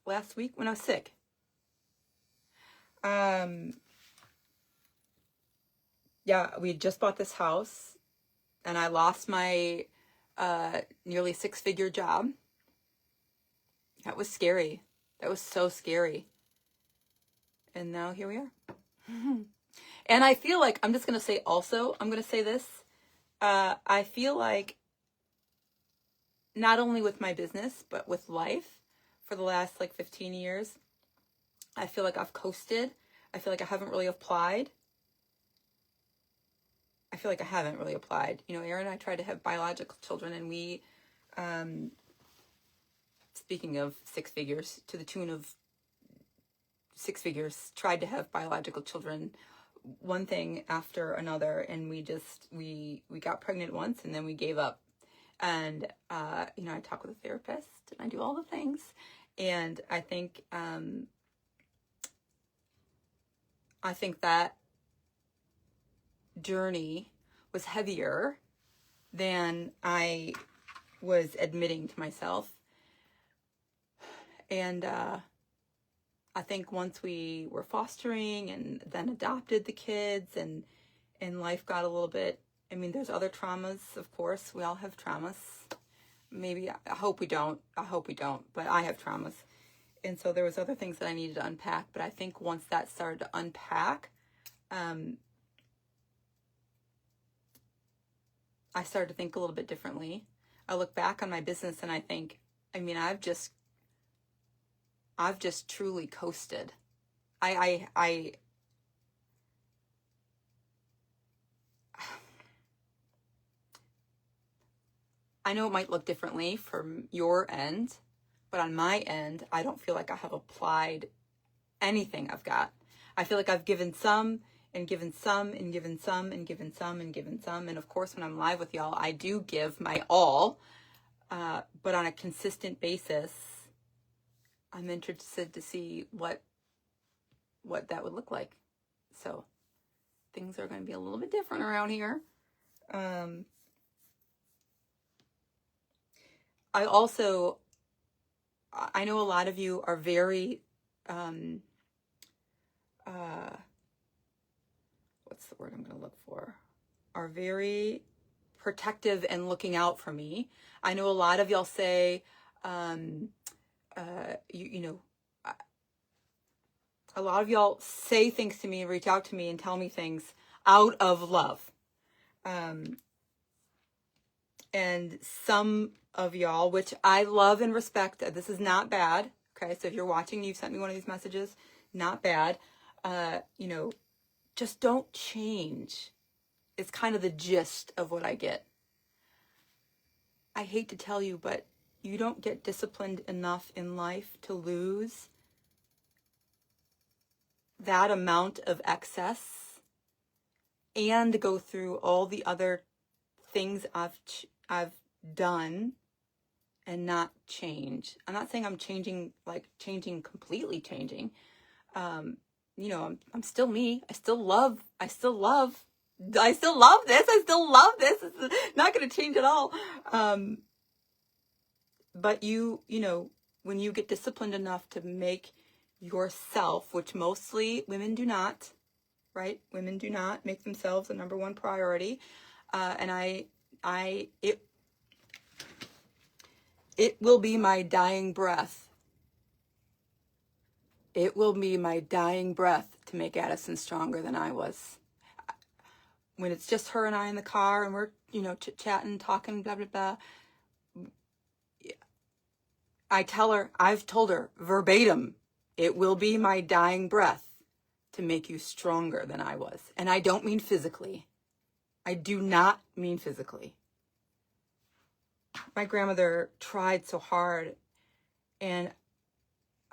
Last week when I was sick. Yeah, we had just bought this house, and I lost my nearly six-figure job. That was scary. That was so scary. And now here we are. And I feel like, I'm just going to say also, I'm going to say this. I feel like not only with my business, but with life for the last like 15 years, I feel like I've coasted. I feel like I haven't really applied. You know, Aaron and I tried to have biological children, and we, speaking of six figures, to the tune of six figures, tried to have biological children, one thing after another, and we got pregnant once, and then we gave up. And you know, I talk with a therapist, and I do all the things, and I think that journey was heavier than I was admitting to myself. And I think once we were fostering and then adopted the kids, and life got a little bit, I mean, there's other traumas, of course. We all have traumas. Maybe, I hope we don't, but I have traumas. And so there was other things that I needed to unpack. But I think once that started to unpack, I started to think a little bit differently. I look back on my business and I think, I mean, I've just truly coasted. I know it might look differently from your end, but on my end, I don't feel like I have applied anything I've got. I feel like I've given some and given some and given some and given some and given some. And of course, when I'm live with y'all, I do give my all, but on a consistent basis, I'm interested to see what that would look like. So things are going to be a little bit different around here. I know a lot of you are very, what's the word I'm going to look for? Are very protective and looking out for me. I know a lot of y'all say, a lot of y'all say things to me and reach out to me and tell me things out of love. And some of y'all, which I love and respect, this is not bad. Okay, so if you're watching, you've sent me one of these messages, not bad. Just don't change. It's kind of the gist of what I get. I hate to tell you, but you don't get disciplined enough in life to lose that amount of excess and go through all the other things I've done and not change. I'm not saying I'm changing, like completely changing. I'm still me. I still love this. I still love this. It's not going to change at all. But when you get disciplined enough to make yourself, which mostly women do not, right? Women do not make themselves the number one priority. It will be my dying breath. It will be my dying breath to make Addison stronger than I was. When it's just her and I in the car and we're, chit-chatting, talking, blah, blah, blah. I've told her verbatim, it will be my dying breath to make you stronger than I was. And I don't mean physically. I do not mean physically. My grandmother tried so hard, and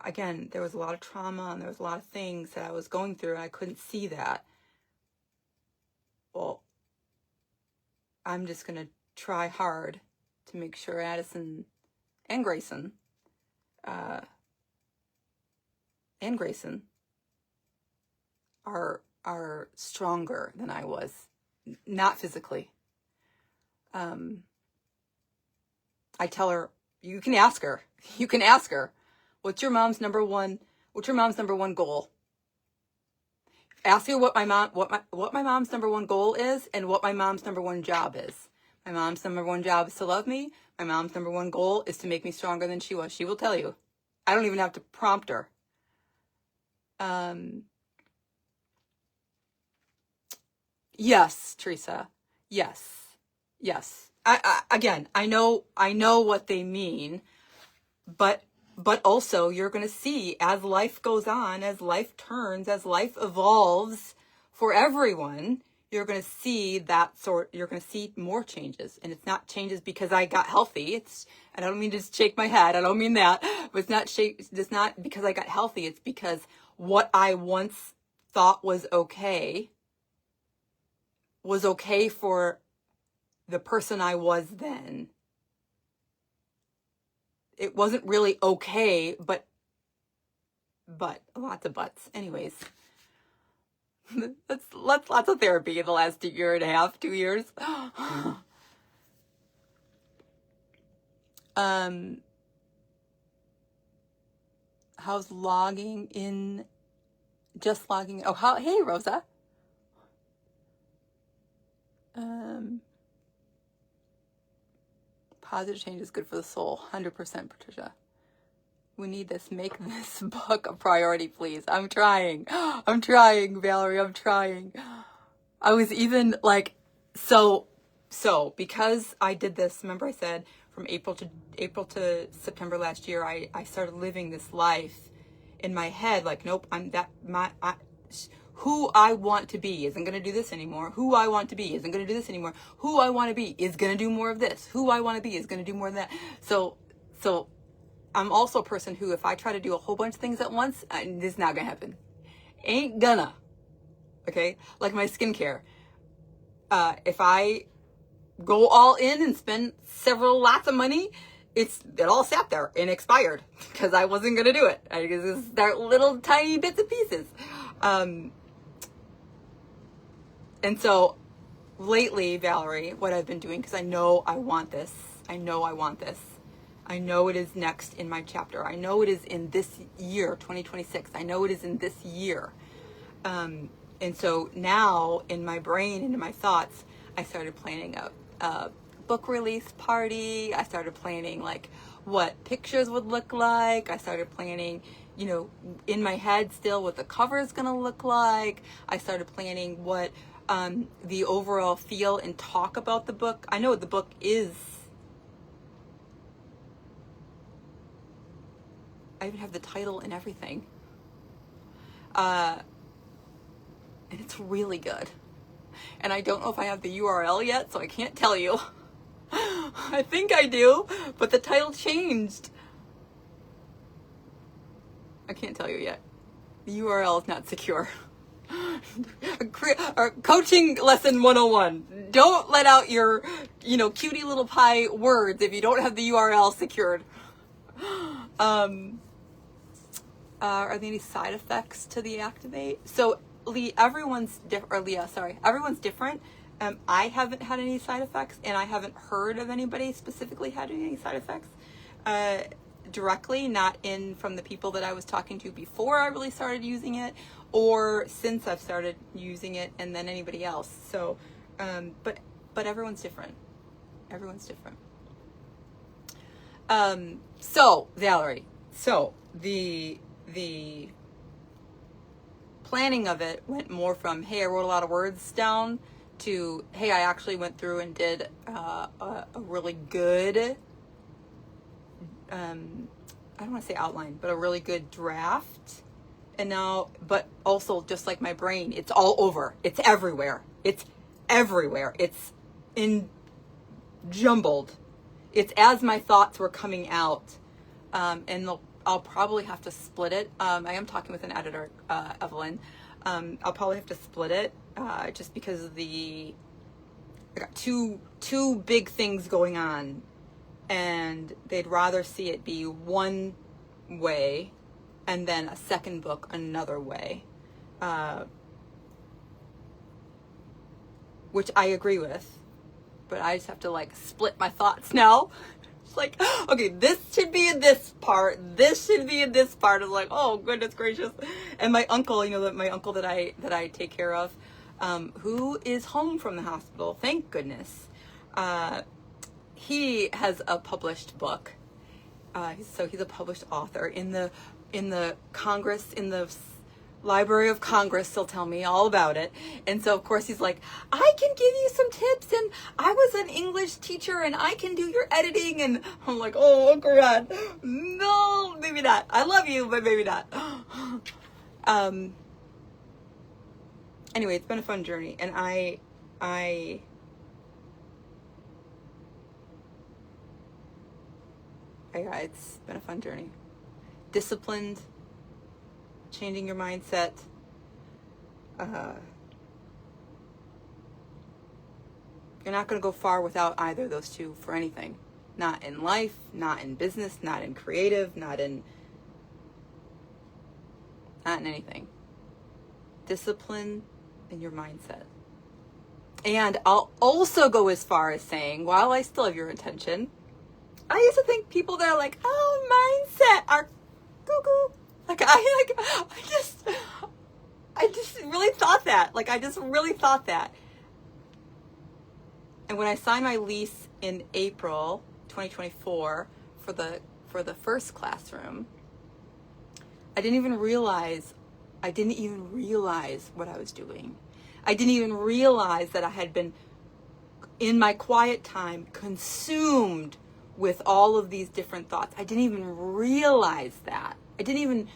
again, there was a lot of trauma and there was a lot of things that I was going through, and I couldn't see that. Well, I'm just going to try hard to make sure Addison and Grayson are stronger than I was, not physically. I tell her, you can ask her, what's your mom's number one goal? Ask her what my mom's number one goal is and what my mom's number one job is. My mom's number one job is to love me. My mom's number one goal is to make me stronger than she was. She will tell you. I don't even have to prompt her. Yes, Teresa. Yes. I know what they mean, but also you're going to see as life goes on, as life turns, as life evolves for everyone, you're going to see you're going to see more changes. And it's not changes because I got healthy. I don't mean to just shake my head. I don't mean that, but it's not because I got healthy. It's because what I once thought was okay for the person I was then. It wasn't really okay, but lots of buts. Anyways, that's lots of therapy in the last 2 years. How's logging in? Just logging. Oh, hey, Rosa. Positive change is good for the soul. 100%, Patricia. We need this. Make this book a priority, please. I'm trying, Valerie. I'm trying. I was even like, so because I did this, remember I said from April to September last year, I started living this life in my head. Like, nope, who I want to be isn't going to do this anymore. Who I want to be isn't going to do this anymore. Who I want to be is going to do more of this. Who I want to be is going to do more of that. So I'm also a person who, if I try to do a whole bunch of things at once, this is not going to happen. Ain't gonna. Okay? Like my skincare. If I go all in and spend lots of money, it all sat there and expired because I wasn't going to do it. I just start little tiny bits and pieces. And so lately, Valerie, what I've been doing, because I know I want this. I know it is next in my chapter. I know it is in this year, 2026. I know it is in this year. And so now in my brain and in my thoughts, I started planning a book release party. I started planning like what pictures would look like. I started planning, you know, in my head still what the cover is going to look like. I started planning what the overall feel and talk about the book. I know what the book is. I even have the title and everything. And it's really good. And I don't know if I have the URL yet, so I can't tell you. I think I do, but the title changed. I can't tell you yet. The URL is not secure. Coaching lesson 101. Don't let out your, you know, cutie little pie words if you don't have the URL secured. Are there any side effects to the Activate? So everyone's different. I haven't had any side effects, and I haven't heard of anybody specifically having any side effects directly, not in from the people that I was talking to before I really started using it, or since I've started using it, and then anybody else. So, but everyone's different. Everyone's different. So Valerie, so the planning of it went more from, hey, I wrote a lot of words down, to, hey, I actually went through and did a really good, I don't want to say outline, but a really good draft. And now, but also just like my brain, it's all over. It's everywhere. It's everywhere. It's jumbled. It's as my thoughts were coming out. And I'll probably have to split it. I am talking with an editor, Evelyn. I'll probably have to split it just because of I got two big things going on, and they'd rather see it be one way and then a second book another way, which I agree with, but I just have to like split my thoughts now. Like, okay, this should be in this part. This should be in this part. I'm like, oh goodness gracious! And my uncle, you know, my uncle that I take care of, who is home from the hospital, thank goodness. He has a published book. So he's a published author in the Congress, in the Library of Congress. He'll tell me all about it. And so of course he's like, I can give you some tips, and I was an English teacher, and I can do your editing. And I'm like, oh God, no, maybe not. I love you, but maybe not. Anyway, it's been a fun journey, and it's been a fun journey. Disciplined, changing your mindset. You're not going to go far without either of those two for anything. Not in life, not in business, not in creative, not in anything. Discipline in your mindset. And I'll also go as far as saying, while I still have your attention, I used to think people that are like, oh, mindset are cuckoo. Like I just really thought that. Like I just really thought that. And when I signed my lease in April 2024 for the first classroom, I didn't even realize what I was doing. I didn't even realize that I had been, in my quiet time, consumed with all of these different thoughts. I didn't even realize that. I didn't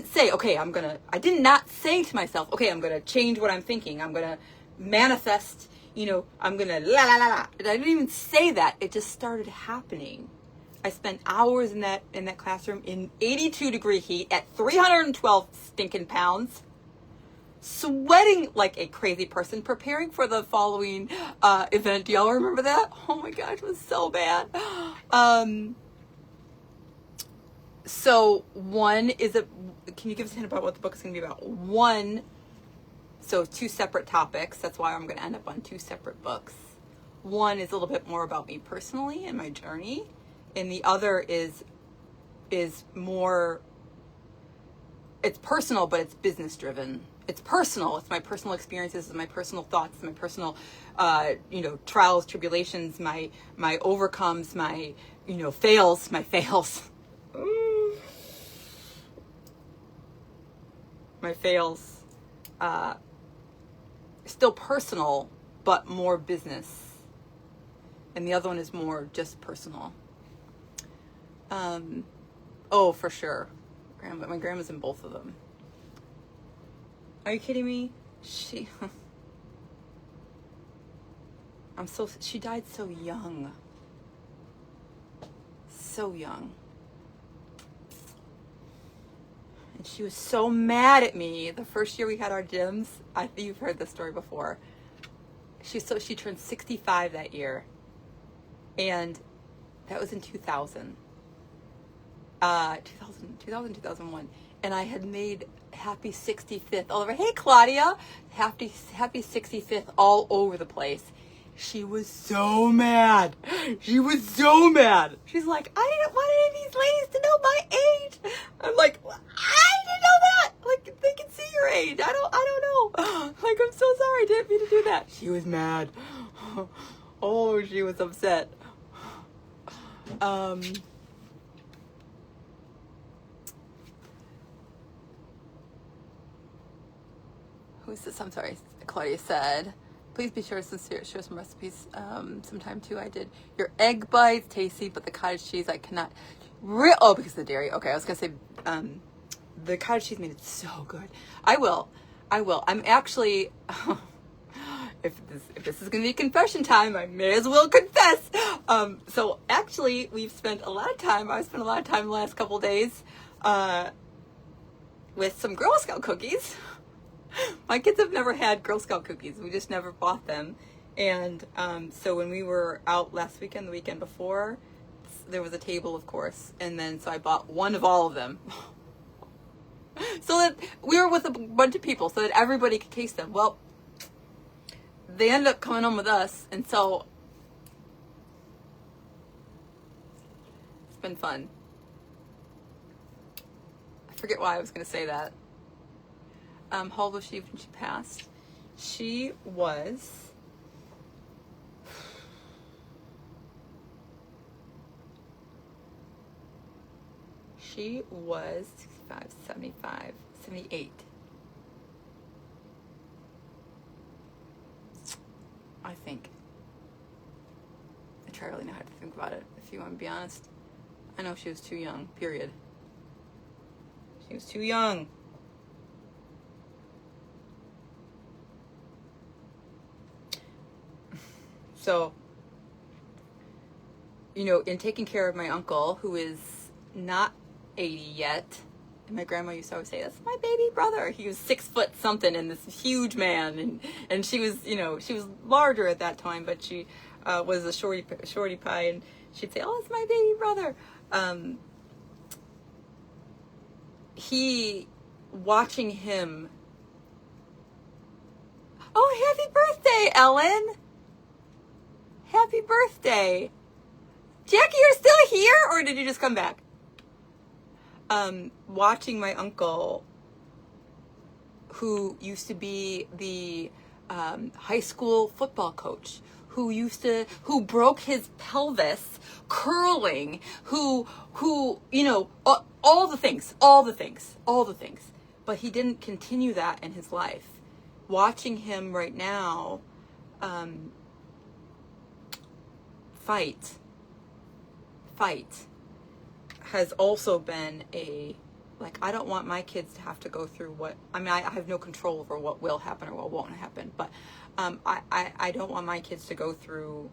say, okay, I did not say to myself, okay, I'm going to change what I'm thinking. I'm going to manifest, I'm going to la la la la. I didn't even say that. It just started happening. I spent hours in that classroom in 82-degree heat at 312 stinking pounds, sweating like a crazy person, preparing for the following event. Do y'all remember that? Oh my gosh, it was so bad. So one is can you give us a hint about what the book is going to be about? One So 2 separate topics. That's why I'm going to end up on 2 separate books. One is a little bit more about me personally and my journey, and the other is more, it's personal, but it's business driven. It's personal. It's my personal experiences, it's my personal thoughts, my personal, trials, tribulations, my overcomes, my, fails, my fails. My fails. Still personal, but more business. And the other one is more just personal. Oh, for sure. My grandma's in both of them. Are you kidding me? She died so young. So young. And she was so mad at me the first year we had our gyms. I think you've heard this story before. She turned 65 that year. And that was in 2000. 2001. And I had made happy 65th all over. Hey, Claudia. Happy 65th all over the place. She was so mad. She's like, I didn't want any of these ladies to know my age. I'm like, I didn't know that. Like, they can see your age. I don't know. Like, I'm so sorry. I didn't mean to do that. She was mad. Oh, she was upset. Who's this? I'm sorry. Claudia said, please be sure to share some recipes sometime too. I did your egg bites, tasty, but the cottage cheese I cannot. Because of the dairy. Okay, I was gonna say the cottage cheese made it so good. I will. I'm actually. If this is gonna be confession time, I may as well confess. So actually, I've spent a lot of time the last couple days with some Girl Scout cookies. My kids have never had Girl Scout cookies. We just never bought them. And so when we were out last weekend, the weekend before, there was a table, of course. And then so I bought one of all of them. So that we were with a bunch of people so that everybody could taste them. Well, they ended up coming home with us. And so it's been fun. I forget why I was going to say that. How old was she when she passed? She was 65, 75, 78. I think. I try really know how to think about it, if you want to be honest. I know she was too young, period. She was too young. So, in taking care of my uncle, who is not 80 yet, and my grandma used to always say, that's my baby brother. He was 6 foot something and this huge man. And she was, she was larger at that time, but she was a shorty pie. And she'd say, oh, it's my baby brother. Watching him. Oh, happy birthday, Ellen. Happy birthday. Jackie, you're still here, or did you just come back? Watching my uncle, who used to be the high school football coach, who broke his pelvis curling, who all the things. But he didn't continue that in his life. Watching him right now, fight has also been I don't want my kids to have to go through I have no control over what will happen or what won't happen, but I don't want my kids to go through,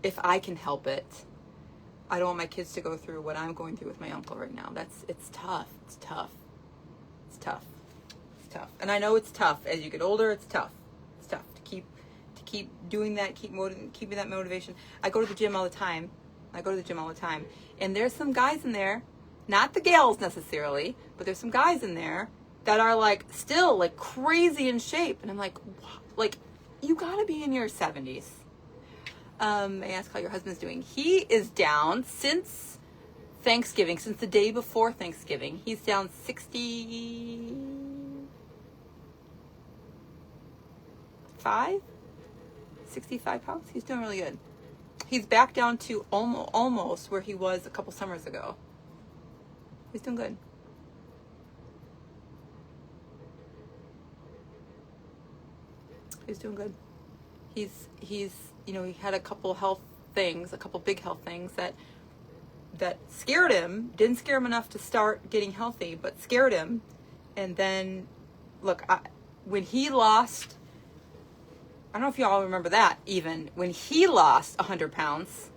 if I can help it, I don't want my kids to go through what I'm going through with my uncle right now. It's tough. And I know it's tough. As you get older, it's tough. It's tough to keep doing that, keeping that motivation. I go to the gym all the time. And there's some guys in there, not the gals necessarily, but there's some guys in there that are like still like crazy in shape. And I'm like, you gotta be in your 70s. I ask how your husband's doing. He is down since Thanksgiving, since the day before Thanksgiving. He's down 65 pounds. He's doing really good. He's back down to almost where he was a couple summers ago. He's doing good. He's doing good. He's you know, he had a couple big health things that scared him. Didn't scare him enough to start getting healthy, but scared him. And then, look, when he lost, I don't know if y'all remember that, even when he lost 100 pounds,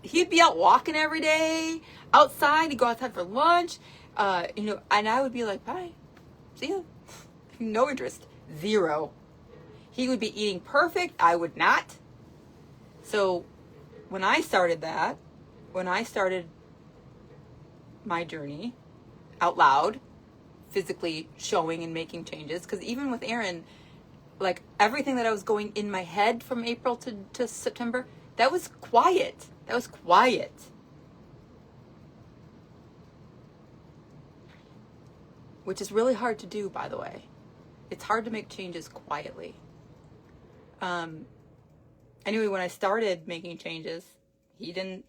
he'd be out walking every day, outside. He'd go outside for lunch, you know, and I would be like, bye, see ya. No interest, zero. He would be eating perfect. I would not. So when I started my journey out loud, physically showing and making changes, because even with Aaron, like everything that I was going in my head from April to September, that was quiet. Which is really hard to do, by the way. It's hard to make changes quietly. Anyway, when I started making changes, he didn't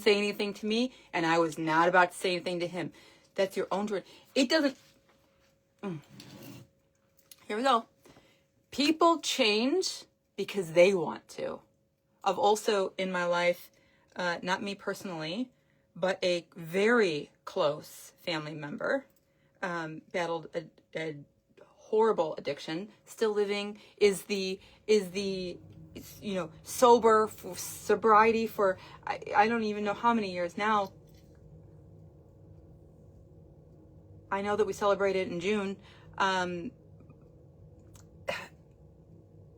say anything to me, and I was not about to say anything to him. That's your own journey. It doesn't, here we go. People change because they want to. I've also, in my life, not me personally, but a very close family member, battled a horrible addiction, still living, is the you know, sobriety for I don't even know how many years now. I know that we celebrated in June.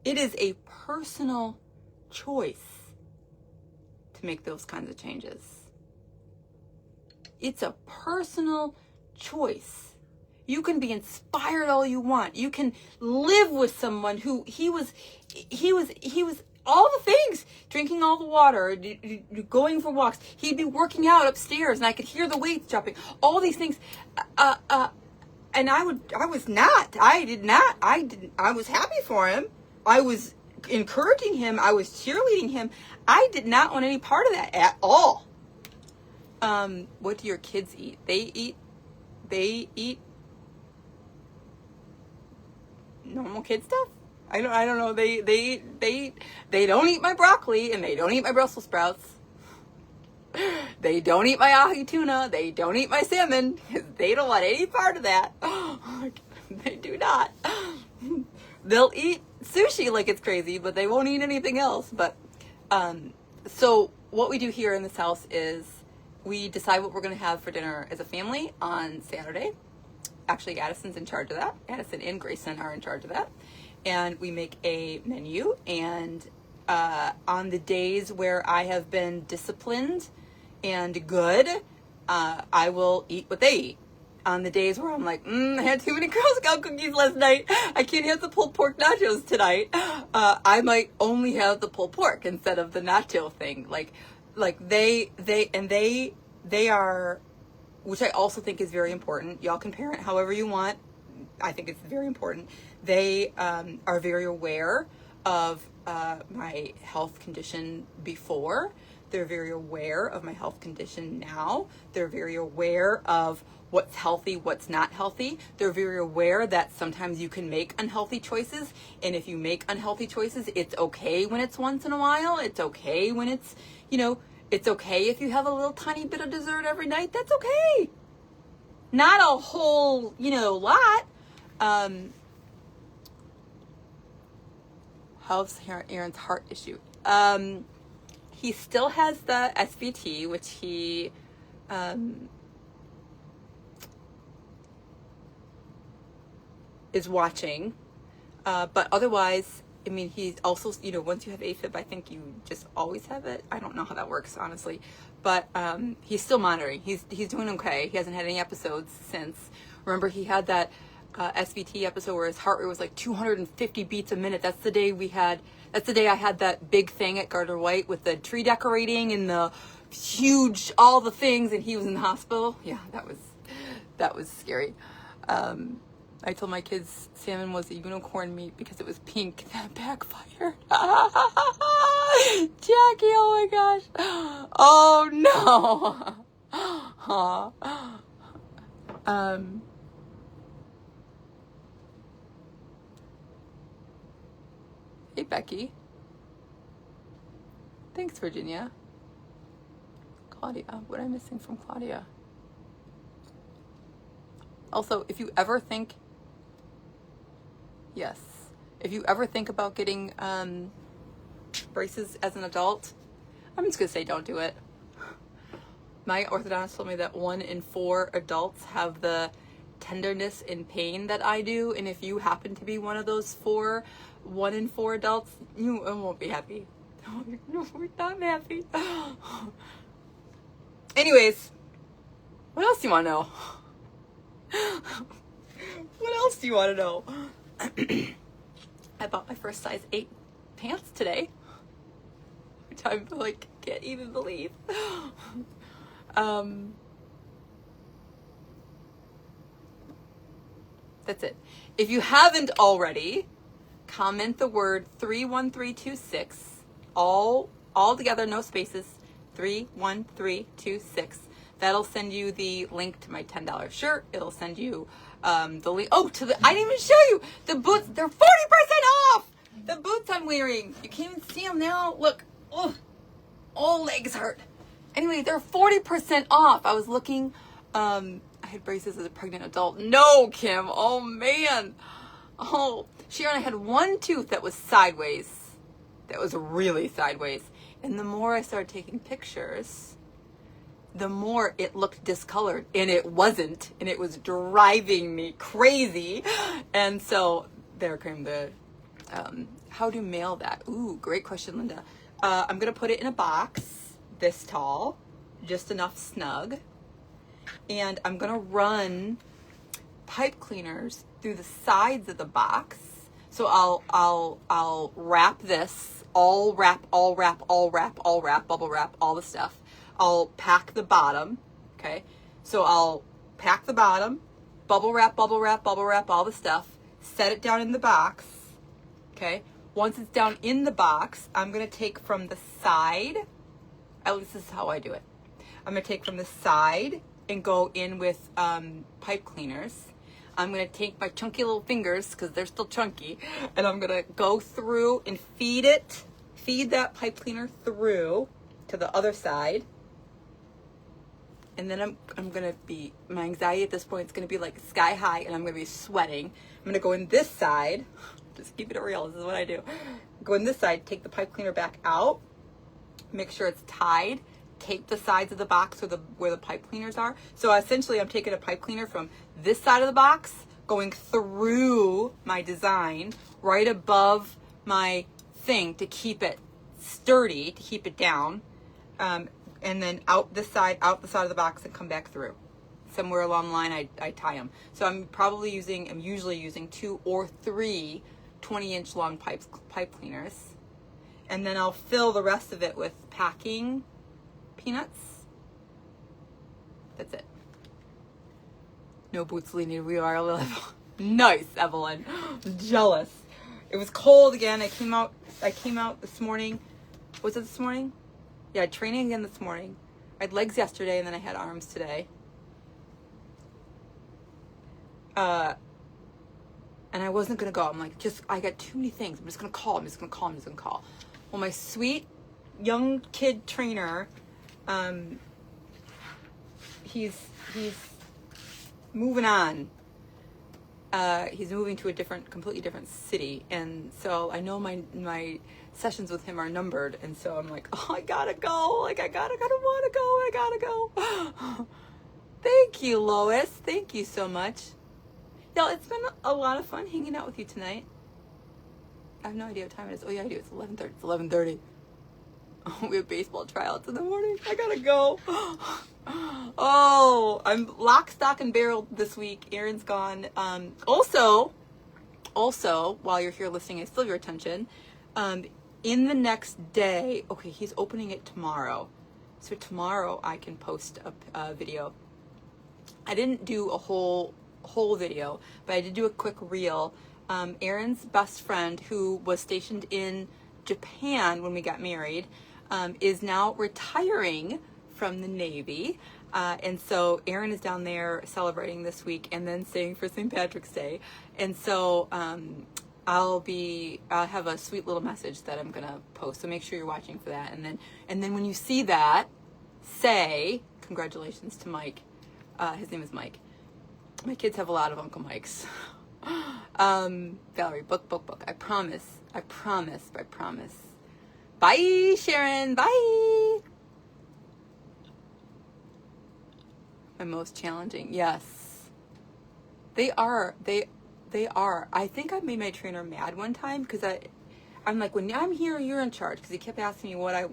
It is a personal choice to make those kinds of changes. It's a personal choice. You can be inspired all you want. You can live with someone who he was all the things, drinking all the water, going for walks. He'd be working out upstairs and I could hear the weights dropping, all these things. And I was happy for him. I was encouraging him. I was cheerleading him. I did not want any part of that at all. What do your kids eat? They eat normal kid stuff. I don't know. They don't eat my broccoli and they don't eat my Brussels sprouts. They don't eat my ahi tuna. They don't eat my salmon. They don't want any part of that. They do not. They'll eat sushi like it's crazy, but they won't eat anything else. But so what we do here in this house is we decide what we're going to have for dinner as a family on Saturday. Actually, Addison's in charge of that. Addison and Grayson are in charge of that. And we make a menu. And on the days where I have been disciplined and good, I will eat what they eat. On the days where I'm like, I had too many Girl Scout cookies last night, I can't have the pulled pork nachos tonight, I might only have the pulled pork instead of the nacho thing. Like they are, which I also think is very important. Y'all can parent however you want. I think it's very important. They are very aware of my health condition before. They're very aware of my health condition now. They're very aware of what's healthy, what's not healthy. They're very aware that sometimes you can make unhealthy choices. And if you make unhealthy choices, it's okay when it's once in a while. It's okay when it's, it's okay if you have a little tiny bit of dessert every night. That's okay. Not a whole, lot. How's Aaron's heart issue? He still has the SVT, which he is watching, but otherwise I mean, he's also, you know, once you have AFib, I think you just always have it. I don't know how that works, honestly. But he's still monitoring. He's doing okay. He hasn't had any episodes since. Remember, he had that SVT episode where his heart rate was like 250 beats a minute. That's the day I had that big thing at Gardner White with the tree decorating and the huge, all the things, and he was in the hospital. Yeah, that was scary. I told my kids salmon was a unicorn meat because it was pink. That backfired. Jackie, oh my gosh. Oh no. Hey, Becky. Thanks, Virginia. Claudia, what am I missing from Claudia? Also, if you ever think about getting braces as an adult, I'm just gonna say don't do it. My orthodontist told me that 1 in 4 adults have the tenderness and pain that I do, and if you happen to be one of those 1 in 4 adults, you won't be happy. No, we're not happy. Anyways, what else do you want to know? What else do you want to know? I bought my first size 8 pants today, which I like can't even believe. That's it. If you haven't already, comment the word 31326, all together, no spaces, 31326. That'll send you the link to my $10 shirt. It'll send you the link. Oh, I didn't even show you the boots. They're 40% off. The boots I'm wearing. You can't even see them now. Look. Ugh. All legs hurt. Anyway, they're 40% off. I was looking. I had braces as a pregnant adult. No, Kim. Oh, man. Oh, Sharon, I had one tooth that was sideways. That was really sideways. And the more I started taking pictures, the more it looked discolored, and it wasn't, and it was driving me crazy. And so there came the how to mail that. Ooh, great question, Linda. I'm gonna put it in a box this tall, just enough snug, and I'm gonna run pipe cleaners through the sides of the box. So I'll wrap this, all wrap, bubble wrap, all the stuff. I'll pack the bottom, okay? So I'll pack the bottom, bubble wrap, all the stuff, set it down in the box, okay? Once it's down in the box, I'm gonna take from the side, at least this is how I do it. I'm gonna take from the side and go in with pipe cleaners. I'm gonna take my chunky little fingers, because they're still chunky, and I'm gonna go through and feed that pipe cleaner through to the other side. And then I'm gonna be, my anxiety at this point is gonna be like sky high, and I'm gonna be sweating. I'm gonna go in this side, just keep it real, this is what I do. Go in this side, take the pipe cleaner back out, make sure it's tied, tape the sides of the box where the pipe cleaners are. So essentially I'm taking a pipe cleaner from this side of the box, going through my design, right above my thing to keep it sturdy, to keep it down. And then out the side of the box and come back through. Somewhere along the line, I tie them. So I'm usually using 2 or 3 20-inch long pipe cleaners. And then I'll fill the rest of it with packing peanuts. That's it. No boots needed. We are alive. Nice, Evelyn. Jealous. It was cold again. I came out this morning. Was it this morning? Yeah, I had training again this morning. I had legs yesterday, and then I had arms today. And I wasn't going to go. I'm like, I got too many things. I'm just going to call. Well, my sweet young kid trainer, he's moving on. He's moving to a completely different city. And so I know my sessions with him are numbered, and so I'm like, oh, I gotta go. Like, I gotta go. Thank you, Lois. Thank you so much. Y'all, it's been a lot of fun hanging out with you tonight. I have no idea what time it is. Oh yeah, I do. It's 11:30. It's 11:30. We have baseball tryouts in the morning. I gotta go. Oh, I'm lock, stock, and barrel this week. Aaron's gone. Also, while you're here listening, I still have your attention. In the next day, okay, he's opening it tomorrow. So tomorrow I can post a video. I didn't do a whole video, but I did do a quick reel. Aaron's best friend, who was stationed in Japan when we got married, is now retiring from the Navy. And so Aaron is down there celebrating this week and then staying for St. Patrick's Day. And so I'll have a sweet little message that I'm gonna post. So make sure you're watching for that. And then when you see that, say congratulations to Mike. His name is Mike. My kids have a lot of Uncle Mikes. Valerie, book. I promise. Bye, Sharon. Bye. My most challenging. Yes. They are. I think I made my trainer mad one time because I'm like, when I'm here, you're in charge. Because he kept asking me what do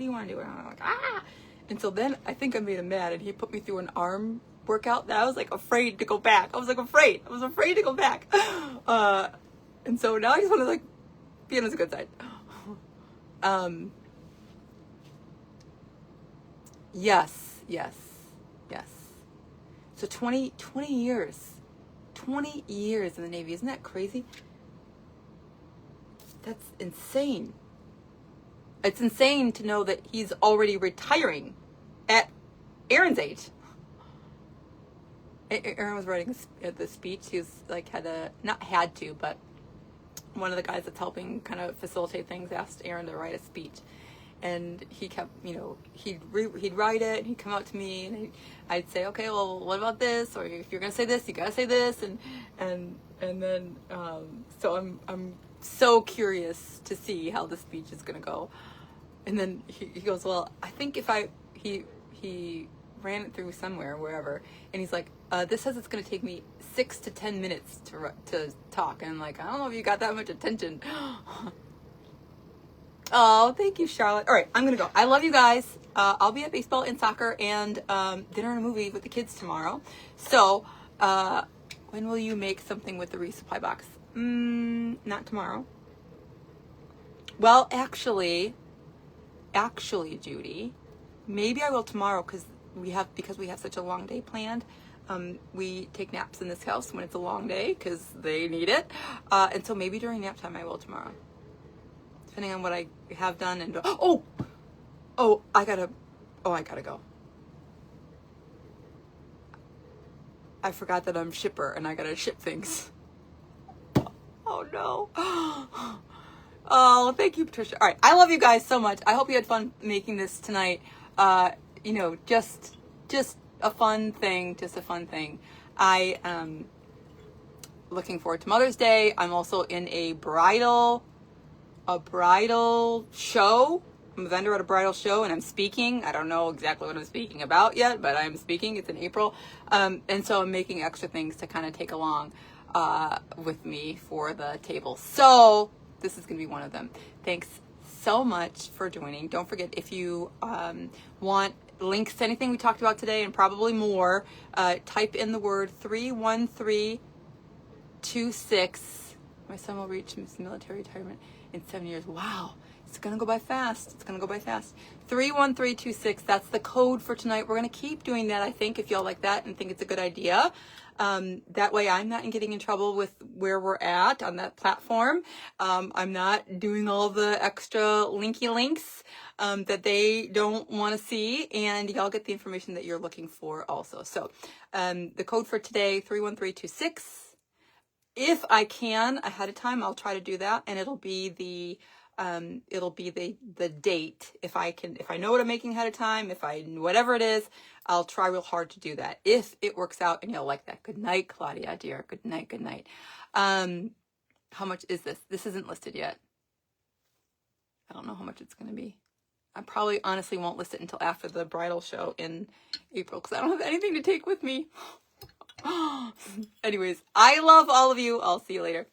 you want to do? And I'm like, ah. And so then I think I made him mad and he put me through an arm workout that I was like afraid to go back. I was afraid to go back. And so now I just want to like be on his good side. Yes. So 20 years. 20 years in the Navy. Isn't that crazy? That's insane. It's insane to know that he's already retiring at Aaron's age. Aaron was writing the speech. He was like, but one of the guys that's helping kind of facilitate things asked Aaron to write a speech. And he kept, he'd write it and he'd come out to me and I'd say, okay, well, what about this? Or if you're going to say this, you got to say this. And then, so I'm so curious to see how the speech is going to go. And then he goes, well, I think he ran it through somewhere, wherever. And he's like, this says it's going to take me 6 to 10 minutes to talk. And I'm like, I don't know if you got that much attention. Oh, thank you, Charlotte. All right, I'm going to go. I love you guys. I'll be at baseball and soccer and dinner and a movie with the kids tomorrow. So when will you make something with the resupply box? Not tomorrow. Well, actually, Judy, maybe I will tomorrow because we have such a long day planned. We take naps in this house when it's a long day because they need it. And so maybe during nap time I will tomorrow. Depending on what I have done and I gotta go. I forgot that I'm shipper and I gotta ship things. Oh no. Oh, thank you, Patricia. All right, I love you guys so much. I hope you had fun making this tonight. Just a fun thing, I am looking forward to Mother's Day. I'm also in a bridal show. I'm a vendor at a bridal show and I'm speaking. I don't know exactly what I'm speaking about yet, but I'm speaking. It's in April. And so I'm making extra things to kind of take along with me for the table. So this is going to be one of them. Thanks so much for joining. Don't forget, if you want links to anything we talked about today and probably more, type in the word 31326. My son will reach his military retirement in 7 years. Wow. It's going to go by fast. 31326. That's the code for tonight. We're going to keep doing that, I think, if y'all like that and think it's a good idea. That way I'm not getting in trouble with where we're at on that platform. I'm not doing all the extra linky links that they don't want to see, and y'all get the information that you're looking for also. So the code for today, 31326. If I can ahead of time, I'll try to do that, and it'll be the date. If I know what I'm making ahead of time, whatever it is, I'll try real hard to do that. If it works out and you'll like that. Good night, Claudia, dear. Good night. How much is this? This isn't listed yet. I don't know how much it's going to be. I probably honestly won't list it until after the bridal show in April because I don't have anything to take with me. Anyways, I love all of you. I'll see you later.